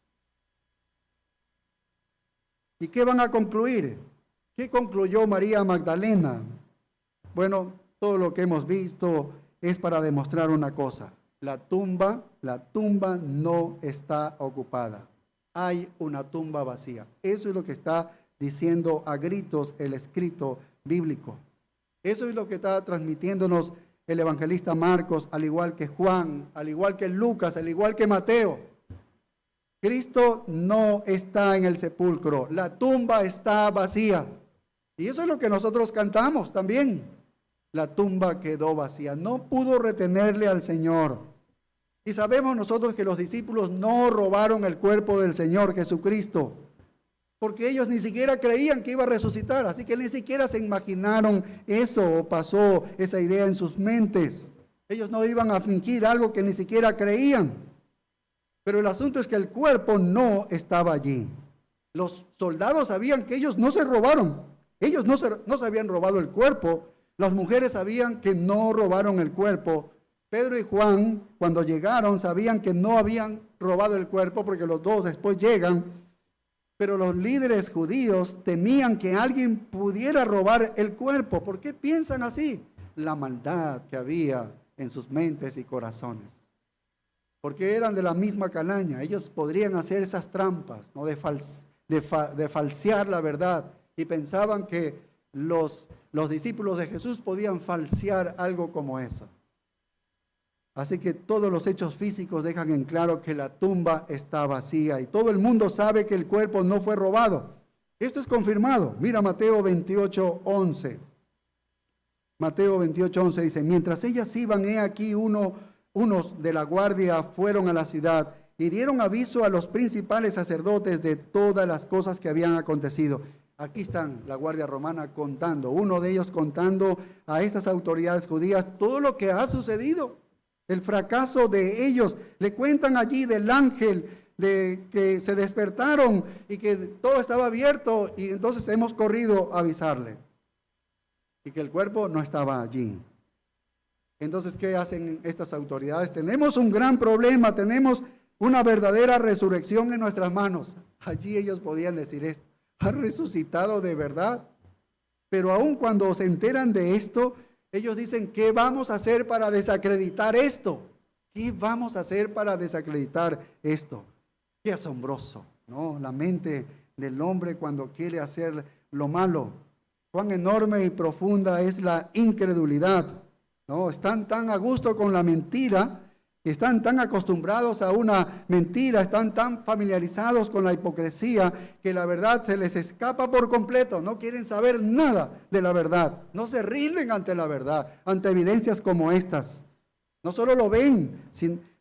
¿Y qué van a concluir? ¿Qué concluyó María Magdalena? Bueno, todo lo que hemos visto es para demostrar una cosa. La tumba no está ocupada. Hay una tumba vacía. Eso es lo que está diciendo a gritos el escrito bíblico. Eso es lo que está transmitiéndonos el evangelista Marcos, al igual que Juan, al igual que Lucas, al igual que Mateo. Cristo no está en el sepulcro. La tumba está vacía. Y eso es lo que nosotros cantamos también. La tumba quedó vacía. No pudo retenerle al Señor. Y sabemos nosotros que los discípulos no robaron el cuerpo del Señor Jesucristo, porque ellos ni siquiera creían que iba a resucitar, así que ni siquiera se imaginaron eso o pasó esa idea en sus mentes. Ellos no iban a fingir algo que ni siquiera creían. Pero el asunto es que el cuerpo no estaba allí. Los soldados sabían que ellos no se robaron. Ellos no se habían robado el cuerpo. Las mujeres sabían que no robaron el cuerpo. Pedro y Juan, cuando llegaron, sabían que no habían robado el cuerpo porque los dos después llegan. Pero los líderes judíos temían que alguien pudiera robar el cuerpo. ¿Por qué piensan así? La maldad que había en sus mentes y corazones. Porque eran de la misma calaña. Ellos podrían hacer esas trampas, ¿no? de falsear la verdad. Y pensaban que los discípulos de Jesús podían falsear algo como eso. Así que todos los hechos físicos dejan en claro que la tumba está vacía. Y todo el mundo sabe que el cuerpo no fue robado. Esto es confirmado. Mira Mateo 28:11. Mateo 28:11 dice, mientras ellas iban, he aquí unos de la guardia fueron a la ciudad y dieron aviso a los principales sacerdotes de todas las cosas que habían acontecido. Aquí están la guardia romana contando, uno de ellos contando a estas autoridades judías todo lo que ha sucedido, el fracaso de ellos. Le cuentan allí del ángel, de que se despertaron y que todo estaba abierto y entonces hemos corrido a avisarle. Y que el cuerpo no estaba allí. Entonces, ¿qué hacen estas autoridades? Tenemos un gran problema, tenemos una verdadera resurrección en nuestras manos. Allí ellos podían decir esto, ha resucitado de verdad. Pero aun cuando se enteran de esto, ellos dicen, ¿qué vamos a hacer para desacreditar esto? ¿Qué vamos a hacer para desacreditar esto? Qué asombroso, ¿no? La mente del hombre cuando quiere hacer lo malo. Cuán enorme y profunda es la incredulidad, ¿no? Están tan a gusto con la mentira, están tan acostumbrados a una mentira, están tan familiarizados con la hipocresía, que la verdad se les escapa por completo. No quieren saber nada de la verdad. No se rinden ante la verdad, ante evidencias como estas. No solo lo ven,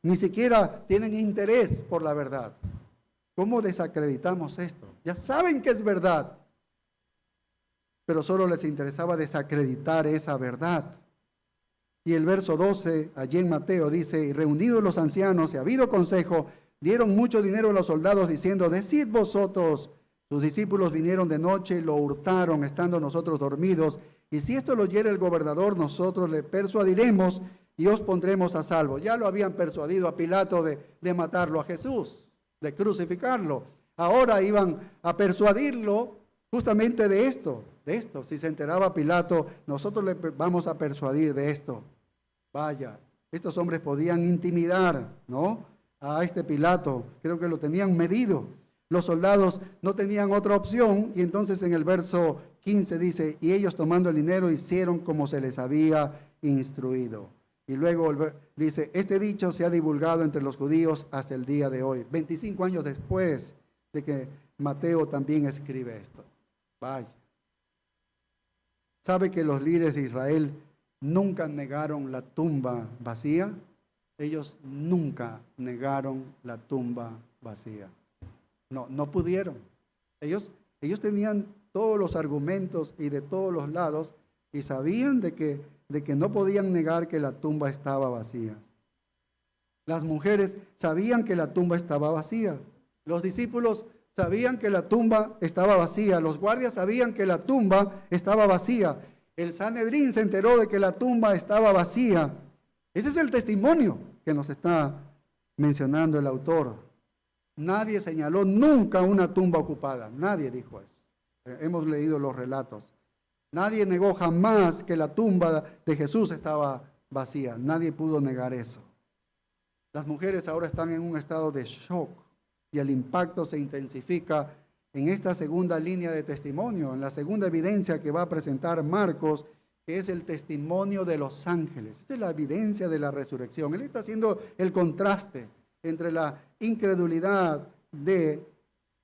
ni siquiera tienen interés por la verdad. ¿Cómo desacreditamos esto? Ya saben que es verdad, pero solo les interesaba desacreditar esa verdad. Y el verso 12, allí en Mateo, dice, y reunidos los ancianos y habido consejo, dieron mucho dinero a los soldados, diciendo, decid vosotros, sus discípulos vinieron de noche y lo hurtaron, estando nosotros dormidos, y si esto lo oyere el gobernador, nosotros le persuadiremos y os pondremos a salvo. Ya lo habían persuadido a Pilato de matarlo a Jesús, de crucificarlo. Ahora iban a persuadirlo justamente de esto. Si se enteraba Pilato, nosotros le vamos a persuadir de esto. Vaya, estos hombres podían intimidar, ¿no?, a este Pilato. Creo que lo tenían medido. Los soldados no tenían otra opción, y entonces en el verso 15 dice, y ellos tomando el dinero hicieron como se les había instruido. Y luego dice, este dicho se ha divulgado entre los judíos hasta el día de hoy, 25 años después de que Mateo también escribe esto. Vaya. ¿Sabe que los líderes de Israel nunca negaron la tumba vacía? Ellos nunca negaron la tumba vacía. No pudieron. Ellos tenían todos los argumentos y de todos los lados y sabían de que no podían negar que la tumba estaba vacía. Las mujeres sabían que la tumba estaba vacía. Los discípulos sabían que la tumba estaba vacía. Los guardias sabían que la tumba estaba vacía. El Sanedrín se enteró de que la tumba estaba vacía. Ese es el testimonio que nos está mencionando el autor. Nadie señaló nunca una tumba ocupada. Nadie dijo eso. Hemos leído los relatos. Nadie negó jamás que la tumba de Jesús estaba vacía. Nadie pudo negar eso. Las mujeres ahora están en un estado de shock. Y el impacto se intensifica en esta segunda línea de testimonio, en la segunda evidencia que va a presentar Marcos, que es el testimonio de los ángeles. Esta es la evidencia de la resurrección. Él está haciendo el contraste entre la incredulidad de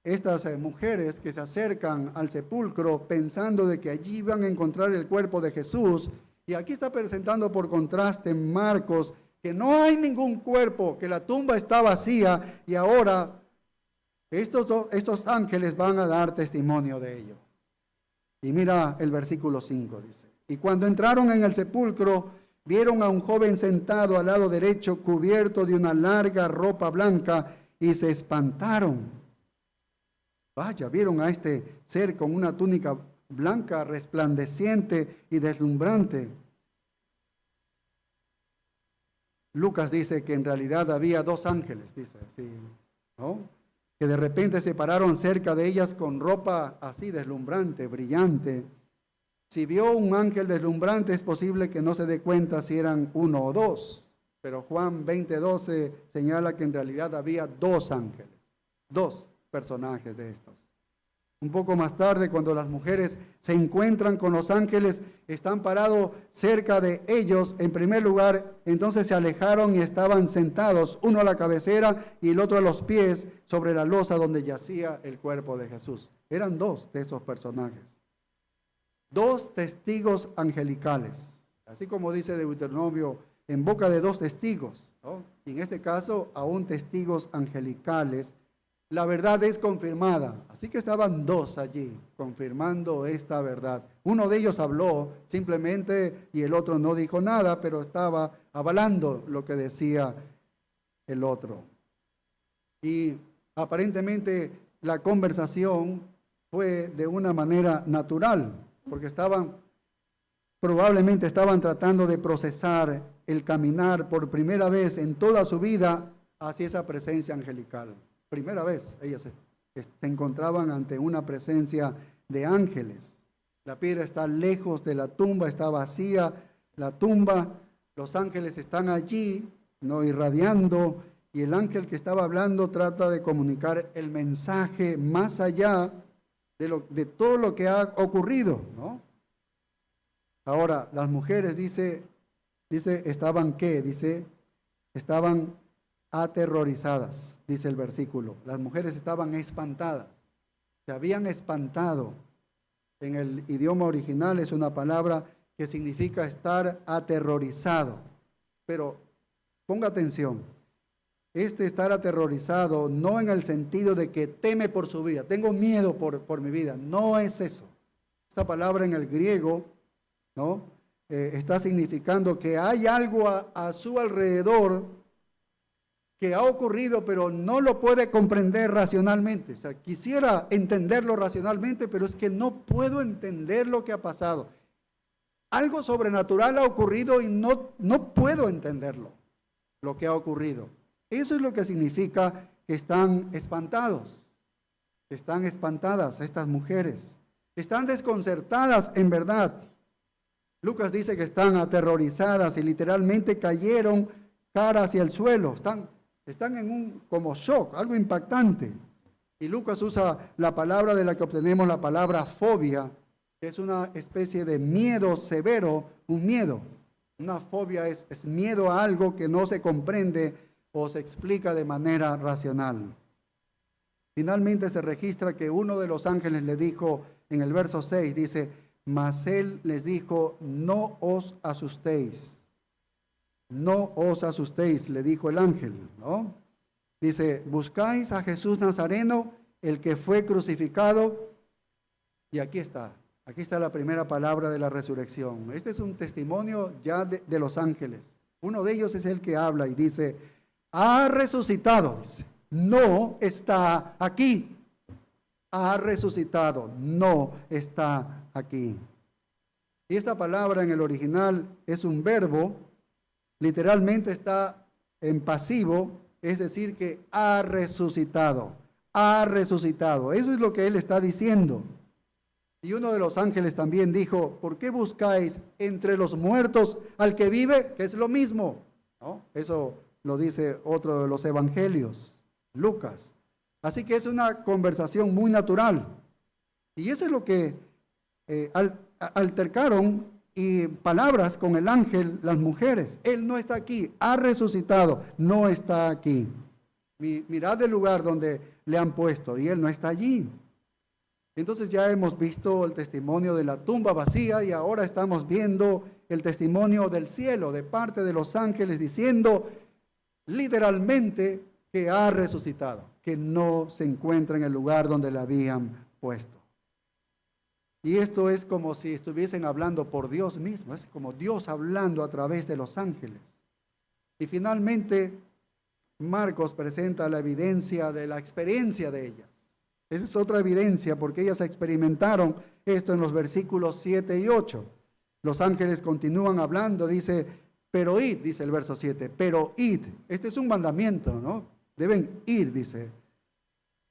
estas mujeres que se acercan al sepulcro pensando de que allí van a encontrar el cuerpo de Jesús. Y aquí está presentando por contraste Marcos que no hay ningún cuerpo, que la tumba está vacía y ahora estos ángeles van a dar testimonio de ello. Y mira el versículo 5, dice: y cuando entraron en el sepulcro, vieron a un joven sentado al lado derecho, cubierto de una larga ropa blanca, y se espantaron. Vaya, vieron a este ser con una túnica blanca, resplandeciente y deslumbrante. Lucas dice que en realidad había dos ángeles, dice así, ¿no? Que de repente se pararon cerca de ellas con ropa así deslumbrante, brillante. Si vio un ángel deslumbrante, es posible que no se dé cuenta si eran uno o dos, pero Juan 20:12 señala que en realidad había dos ángeles, dos personajes de estos. Un poco más tarde, cuando las mujeres se encuentran con los ángeles, están parados cerca de ellos. En primer lugar, entonces se alejaron y estaban sentados, uno a la cabecera y el otro a los pies, sobre la losa donde yacía el cuerpo de Jesús. Eran dos de esos personajes. Dos testigos angelicales. Así como dice Deuteronomio, en boca de dos testigos, ¿no? Y en este caso, aún testigos angelicales. La verdad es confirmada. Así que estaban dos allí confirmando esta verdad. Uno de ellos habló simplemente y el otro no dijo nada, pero estaba avalando lo que decía el otro. Y aparentemente la conversación fue de una manera natural, porque probablemente estaban tratando de procesar el caminar por primera vez en toda su vida hacia esa presencia angelical. Primera vez ellas se encontraban ante una presencia de ángeles. La piedra está lejos de la tumba, está vacía la tumba, los ángeles están allí, no irradiando, y el ángel que estaba hablando trata de comunicar el mensaje más allá de todo lo que ha ocurrido, ¿no? Ahora, las mujeres, dice, ¿estaban qué? Dice, estaban aterrorizadas, dice el versículo. Las mujeres estaban espantadas, se habían espantado. En el idioma original es una palabra que significa estar aterrorizado. Pero ponga atención, estar aterrorizado no en el sentido de que teme por su vida, tengo miedo por mi vida, no es eso. Esta palabra en el griego, ¿no? Está significando que hay algo a su alrededor que ha ocurrido, pero no lo puede comprender racionalmente. O sea, quisiera entenderlo racionalmente, pero es que no puedo entender lo que ha pasado. Algo sobrenatural ha ocurrido y no puedo entenderlo, lo que ha ocurrido. Eso es lo que significa que están espantados, que están espantadas estas mujeres, están desconcertadas en verdad. Lucas dice que están aterrorizadas y literalmente cayeron cara hacia el suelo, están en un como shock, algo impactante. Y Lucas usa la palabra de la que obtenemos la palabra fobia, que es una especie de miedo severo, un miedo. Una fobia es miedo a algo que no se comprende o se explica de manera racional. Finalmente se registra que uno de los ángeles le dijo, en el verso 6, dice, mas él les dijo, no os asustéis. No os asustéis, le dijo el ángel, ¿no? Dice, buscáis a Jesús Nazareno, el que fue crucificado. Y aquí está la primera palabra de la resurrección. Este es un testimonio ya de los ángeles. Uno de ellos es el que habla y dice, ha resucitado. Dice, no está aquí. Ha resucitado, no está aquí. Y esta palabra en el original es un verbo. Literalmente está en pasivo, es decir, que ha resucitado, ha resucitado. Eso es lo que él está diciendo. Y uno de los ángeles también dijo, ¿por qué buscáis entre los muertos al que vive? Que es lo mismo, ¿no? Eso lo dice otro de los evangelios, Lucas. Así que es una conversación muy natural. Y eso es lo que altercaron y palabras con el ángel, las mujeres. Él no está aquí, ha resucitado, no está aquí. Mirad el lugar donde le han puesto y él no está allí. Entonces ya hemos visto el testimonio de la tumba vacía y ahora estamos viendo el testimonio del cielo de parte de los ángeles diciendo literalmente que ha resucitado, que no se encuentra en el lugar donde le habían puesto. Y esto es como si estuviesen hablando por Dios mismo, es como Dios hablando a través de los ángeles. Y finalmente, Marcos presenta la evidencia de la experiencia de ellas. Esa es otra evidencia porque ellas experimentaron esto en los versículos 7 y 8. Los ángeles continúan hablando, dice, pero id, dice el verso 7, pero id. Este es un mandamiento, ¿no? Deben ir, dice.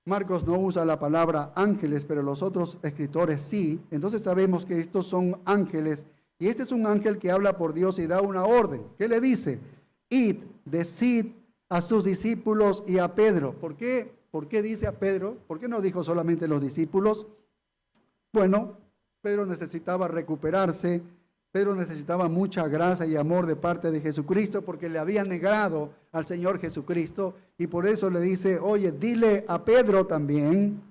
Marcos no usa la palabra ángeles, pero los otros escritores sí. Entonces sabemos que estos son ángeles. Y este es un ángel que habla por Dios y da una orden. ¿Qué le dice? Id, decid a sus discípulos y a Pedro. ¿Por qué? ¿Por qué dice a Pedro? ¿Por qué no dijo solamente los discípulos? Bueno, Pedro necesitaba recuperarse. Pedro necesitaba mucha gracia y amor de parte de Jesucristo porque le había negado al Señor Jesucristo y por eso le dice, oye, dile a Pedro también,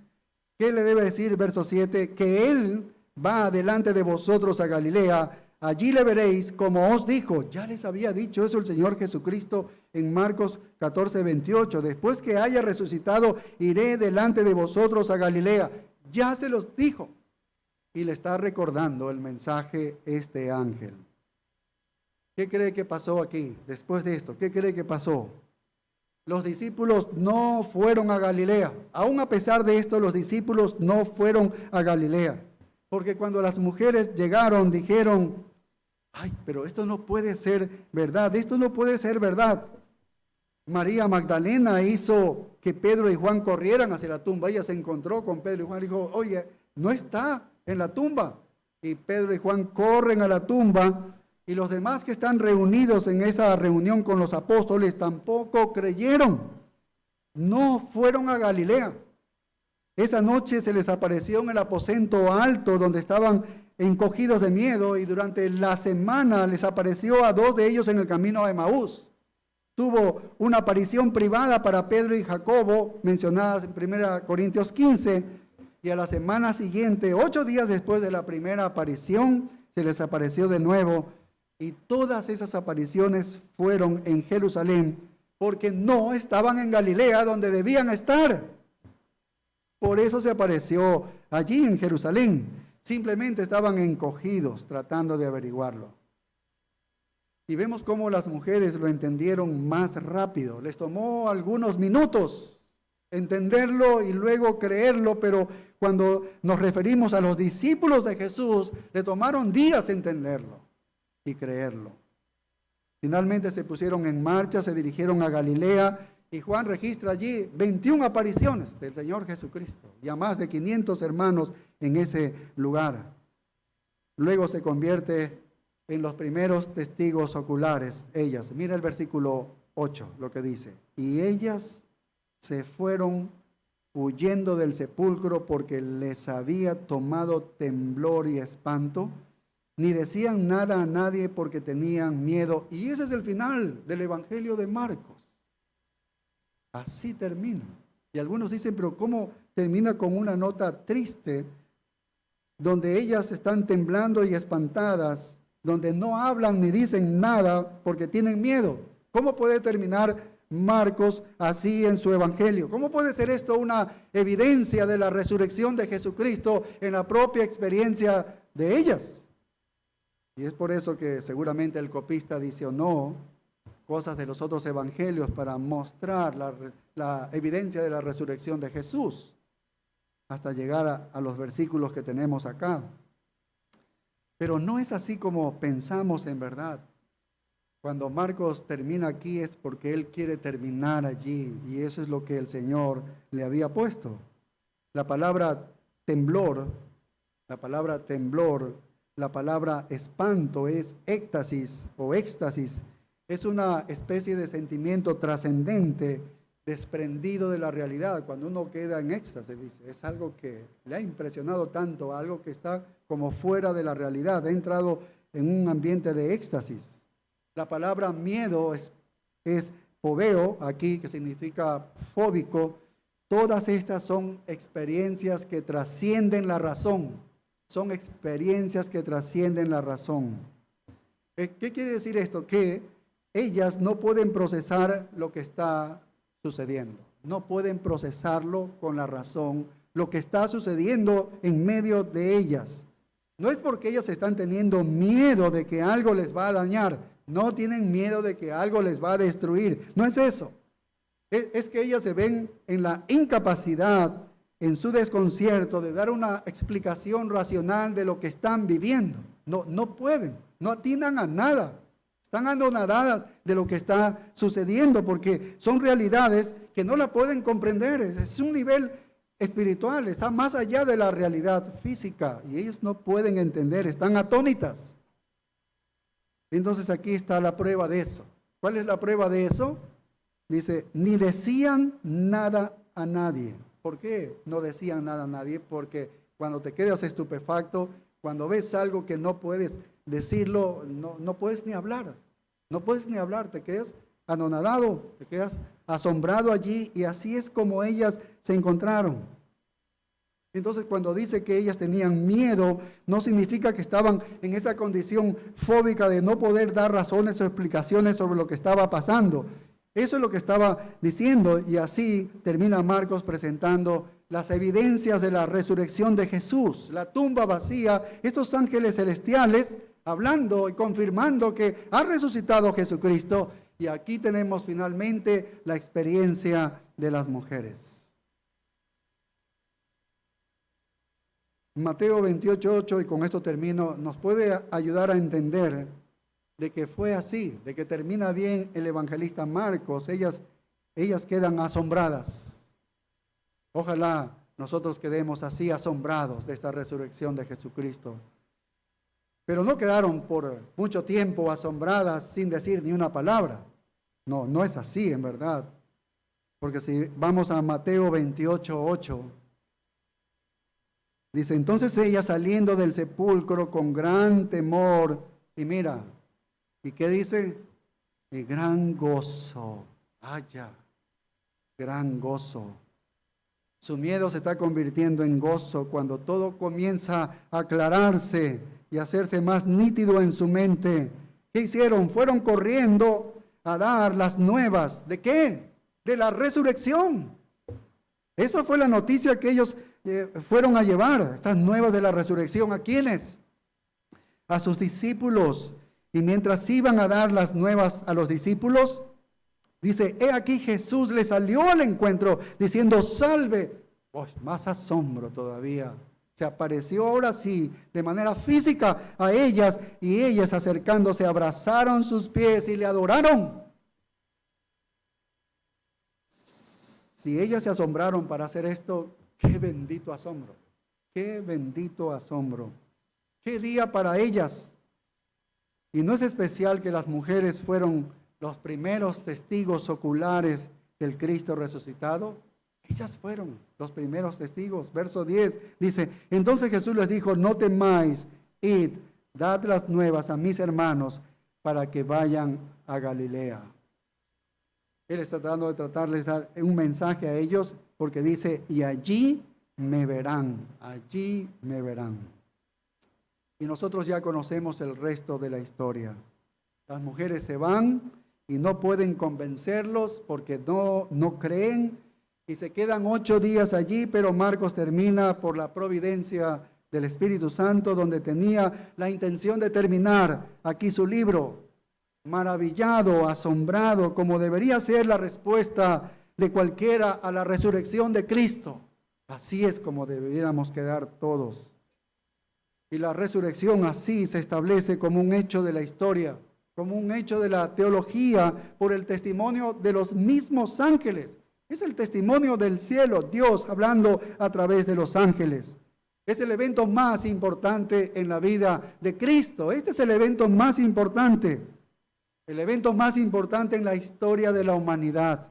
¿qué le debe decir? Verso 7, que él va delante de vosotros a Galilea, allí le veréis como os dijo. Ya les había dicho eso el Señor Jesucristo en Marcos 14, 28, después que haya resucitado, iré delante de vosotros a Galilea. Ya se los dijo. Y le está recordando el mensaje este ángel. ¿Qué cree que pasó aquí después de esto? ¿Qué cree que pasó? Los discípulos no fueron a Galilea. Aún a pesar de esto, los discípulos no fueron a Galilea. Porque cuando las mujeres llegaron, dijeron, ay, pero esto no puede ser verdad, esto no puede ser verdad. María Magdalena hizo que Pedro y Juan corrieran hacia la tumba. Ella se encontró con Pedro y Juan y dijo, oye, no está en la tumba. Y Pedro y Juan corren a la tumba y los demás que están reunidos en esa reunión con los apóstoles tampoco creyeron. No fueron a Galilea. Esa noche se les apareció en el aposento alto donde estaban encogidos de miedo y durante la semana les apareció a 2 de ellos en el camino a Emaús. Tuvo una aparición privada para Pedro y Jacobo mencionadas en 1 Corintios 15. Y a la semana siguiente, 8 días después de la primera aparición, se les apareció de nuevo. Y todas esas apariciones fueron en Jerusalén, porque no estaban en Galilea, donde debían estar. Por eso se apareció allí en Jerusalén. Simplemente estaban encogidos, tratando de averiguarlo. Y vemos cómo las mujeres lo entendieron más rápido. Les tomó algunos minutos entenderlo y luego creerlo, pero cuando nos referimos a los discípulos de Jesús, le tomaron días entenderlo y creerlo. Finalmente se pusieron en marcha, se dirigieron a Galilea y Juan registra allí 21 apariciones del Señor Jesucristo y a más de 500 hermanos en ese lugar. Luego se convierte en los primeros testigos oculares, ellas. Mira el versículo 8, lo que dice. Y ellas se fueron huyendo del sepulcro porque les había tomado temblor y espanto, ni decían nada a nadie porque tenían miedo. Y ese es el final del Evangelio de Marcos. Así termina. Y algunos dicen, pero ¿cómo termina con una nota triste, donde ellas están temblando y espantadas, donde no hablan ni dicen nada porque tienen miedo? ¿Cómo puede terminar Marcos así en su evangelio? ¿Cómo puede ser esto una evidencia de la resurrección de Jesucristo en la propia experiencia de ellas? Y es por eso que seguramente el copista adicionó cosas de los otros evangelios para mostrar la evidencia de la resurrección de Jesús, hasta llegar a los versículos que tenemos acá. Pero no es así como pensamos en verdad. Cuando Marcos termina aquí es porque él quiere terminar allí, y eso es lo que el Señor le había puesto. La palabra temblor, la palabra espanto es éxtasis o éxtasis. Es una especie de sentimiento trascendente, desprendido de la realidad. Cuando uno queda en éxtasis, dice, es algo que le ha impresionado tanto, algo que está como fuera de la realidad, ha entrado en un ambiente de éxtasis. La palabra miedo es fobeo, aquí, que significa fóbico, Todas estas son experiencias que trascienden la razón. Son experiencias que trascienden la razón. ¿Qué quiere decir esto? Que ellas no pueden procesar lo que está sucediendo. No pueden procesarlo con la razón, lo que está sucediendo en medio de ellas. No es porque ellas están teniendo miedo de que algo les va a dañar. No tienen miedo de que algo les va a destruir. No es eso. Es que ellas se ven en la incapacidad, en su desconcierto de dar una explicación racional de lo que están viviendo. No pueden, no atinan a nada. Están anonadadas de lo que está sucediendo porque son realidades que no la pueden comprender. Es un nivel espiritual, está más allá de la realidad física y ellos no pueden entender, están atónitas. Entonces aquí está la prueba de eso. ¿Cuál es la prueba de eso? Dice, ni decían nada a nadie. ¿Por qué no decían nada a nadie? Porque cuando te quedas estupefacto, cuando ves algo que no puedes decirlo, no puedes ni hablar. No puedes ni hablar, te quedas anonadado, te quedas asombrado allí y así es como ellas se encontraron. Entonces cuando dice que ellas tenían miedo, no significa que estaban en esa condición fóbica de no poder dar razones o explicaciones sobre lo que estaba pasando. Eso es lo que estaba diciendo y así termina Marcos presentando las evidencias de la resurrección de Jesús, la tumba vacía, estos ángeles celestiales hablando y confirmando que ha resucitado Jesucristo. Y aquí tenemos finalmente la experiencia de las mujeres. Mateo 28:8, y con esto termino, nos puede ayudar a entender de que fue así, de que termina bien el evangelista Marcos. Ellas quedan asombradas. Ojalá nosotros quedemos así asombrados de esta resurrección de Jesucristo. Pero no quedaron por mucho tiempo asombradas sin decir ni una palabra. No es así en verdad. Porque si vamos a Mateo 28:8, dice, entonces ella saliendo del sepulcro con gran temor, y mira, ¿y qué dice? Y gran gozo, gran gozo. Su miedo se está convirtiendo en gozo cuando todo comienza a aclararse y hacerse más nítido en su mente. ¿Qué hicieron? Fueron corriendo a dar las nuevas. ¿De qué? De la resurrección. Esa fue la noticia que ellos fueron a llevar, estas nuevas de la resurrección. ¿A quiénes? A sus discípulos. Y mientras iban a dar las nuevas a los discípulos, dice, he aquí Jesús les salió al encuentro diciendo, salve. Más asombro todavía. Se apareció ahora sí, de manera física a ellas, y ellas acercándose abrazaron sus pies y le adoraron. Si ellas se asombraron para hacer esto, qué bendito asombro, qué bendito asombro. Qué día para ellas. Y no es especial que las mujeres fueron los primeros testigos oculares del Cristo resucitado. Ellas fueron los primeros testigos. Verso 10 dice, entonces Jesús les dijo, no temáis, id, dad las nuevas a mis hermanos para que vayan a Galilea. Él está tratando de tratarles de dar un mensaje a ellos porque dice, y allí me verán, allí me verán. Y nosotros ya conocemos el resto de la historia. Las mujeres se van y no pueden convencerlos porque no creen. Y se quedan 8 días allí, pero Marcos termina por la providencia del Espíritu Santo, donde tenía la intención de terminar aquí su libro, maravillado, asombrado, como debería ser la respuesta de cualquiera a la resurrección de Cristo. Así es como deberíamos quedar todos. Y la resurrección así se establece como un hecho de la historia, como un hecho de la teología, por el testimonio de los mismos ángeles. Es el testimonio del cielo, Dios hablando a través de los ángeles. Es el evento más importante en la vida de Cristo. Este es el evento más importante. El evento más importante en la historia de la humanidad.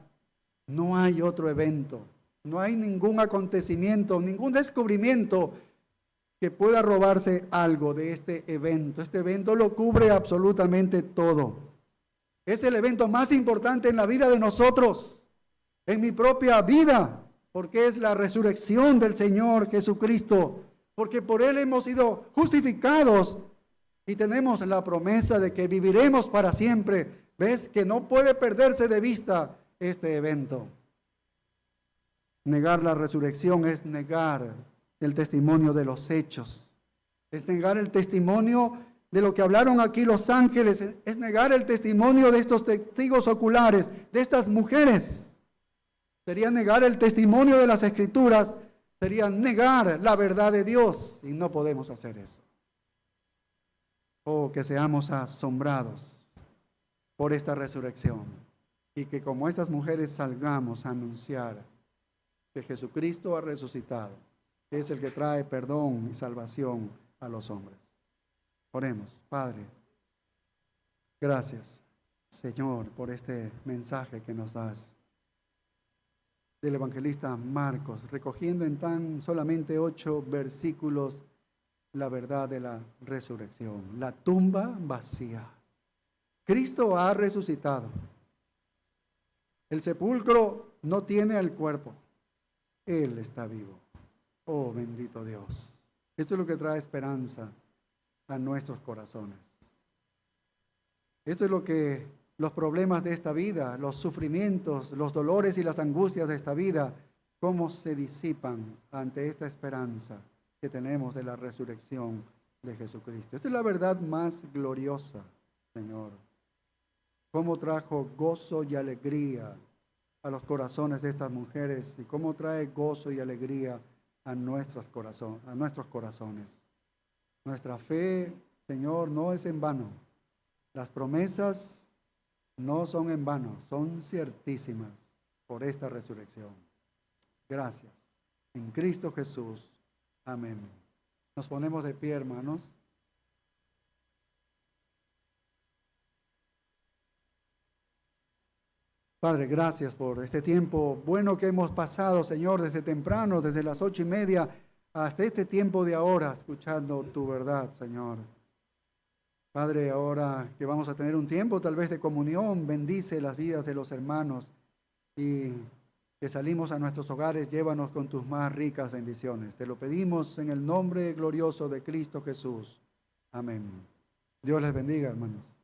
No hay otro evento. No hay ningún acontecimiento, ningún descubrimiento que pueda robarse algo de este evento. Este evento lo cubre absolutamente todo. Es el evento más importante en la vida de nosotros. En mi propia vida, porque es la resurrección del Señor Jesucristo, porque por Él hemos sido justificados y tenemos la promesa de que viviremos para siempre. ¿Ves? Que no puede perderse de vista este evento. Negar la resurrección es negar el testimonio de los hechos, es negar el testimonio de lo que hablaron aquí los ángeles, es negar el testimonio de estos testigos oculares, de estas mujeres. Sería negar el testimonio de las Escrituras, sería negar la verdad de Dios, y no podemos hacer eso. Oh, que seamos asombrados por esta resurrección, y que como estas mujeres salgamos a anunciar que Jesucristo ha resucitado, que es el que trae perdón y salvación a los hombres. Oremos. Padre, gracias, Señor, por este mensaje que nos das del evangelista Marcos, recogiendo en tan solamente 8 versículos la verdad de la resurrección. La tumba vacía. Cristo ha resucitado. El sepulcro no tiene el cuerpo. Él está vivo. Oh, bendito Dios. Esto es lo que trae esperanza a nuestros corazones. Esto es lo que los problemas de esta vida, los sufrimientos, los dolores y las angustias de esta vida, cómo se disipan ante esta esperanza que tenemos de la resurrección de Jesucristo. Esta es la verdad más gloriosa, Señor. Cómo trajo gozo y alegría a los corazones de estas mujeres y cómo trae gozo y alegría a nuestros corazones. Nuestra fe, Señor, no es en vano. Las promesas no son en vano, son ciertísimas por esta resurrección. Gracias. En Cristo Jesús. Amén. Nos ponemos de pie, hermanos. Padre, gracias por este tiempo bueno que hemos pasado, Señor, desde temprano, desde las 8:30 hasta este tiempo de ahora, escuchando tu verdad, Señor. Padre, ahora que vamos a tener un tiempo tal vez de comunión, bendice las vidas de los hermanos y que salimos a nuestros hogares, llévanos con tus más ricas bendiciones. Te lo pedimos en el nombre glorioso de Cristo Jesús. Amén. Dios les bendiga, hermanos.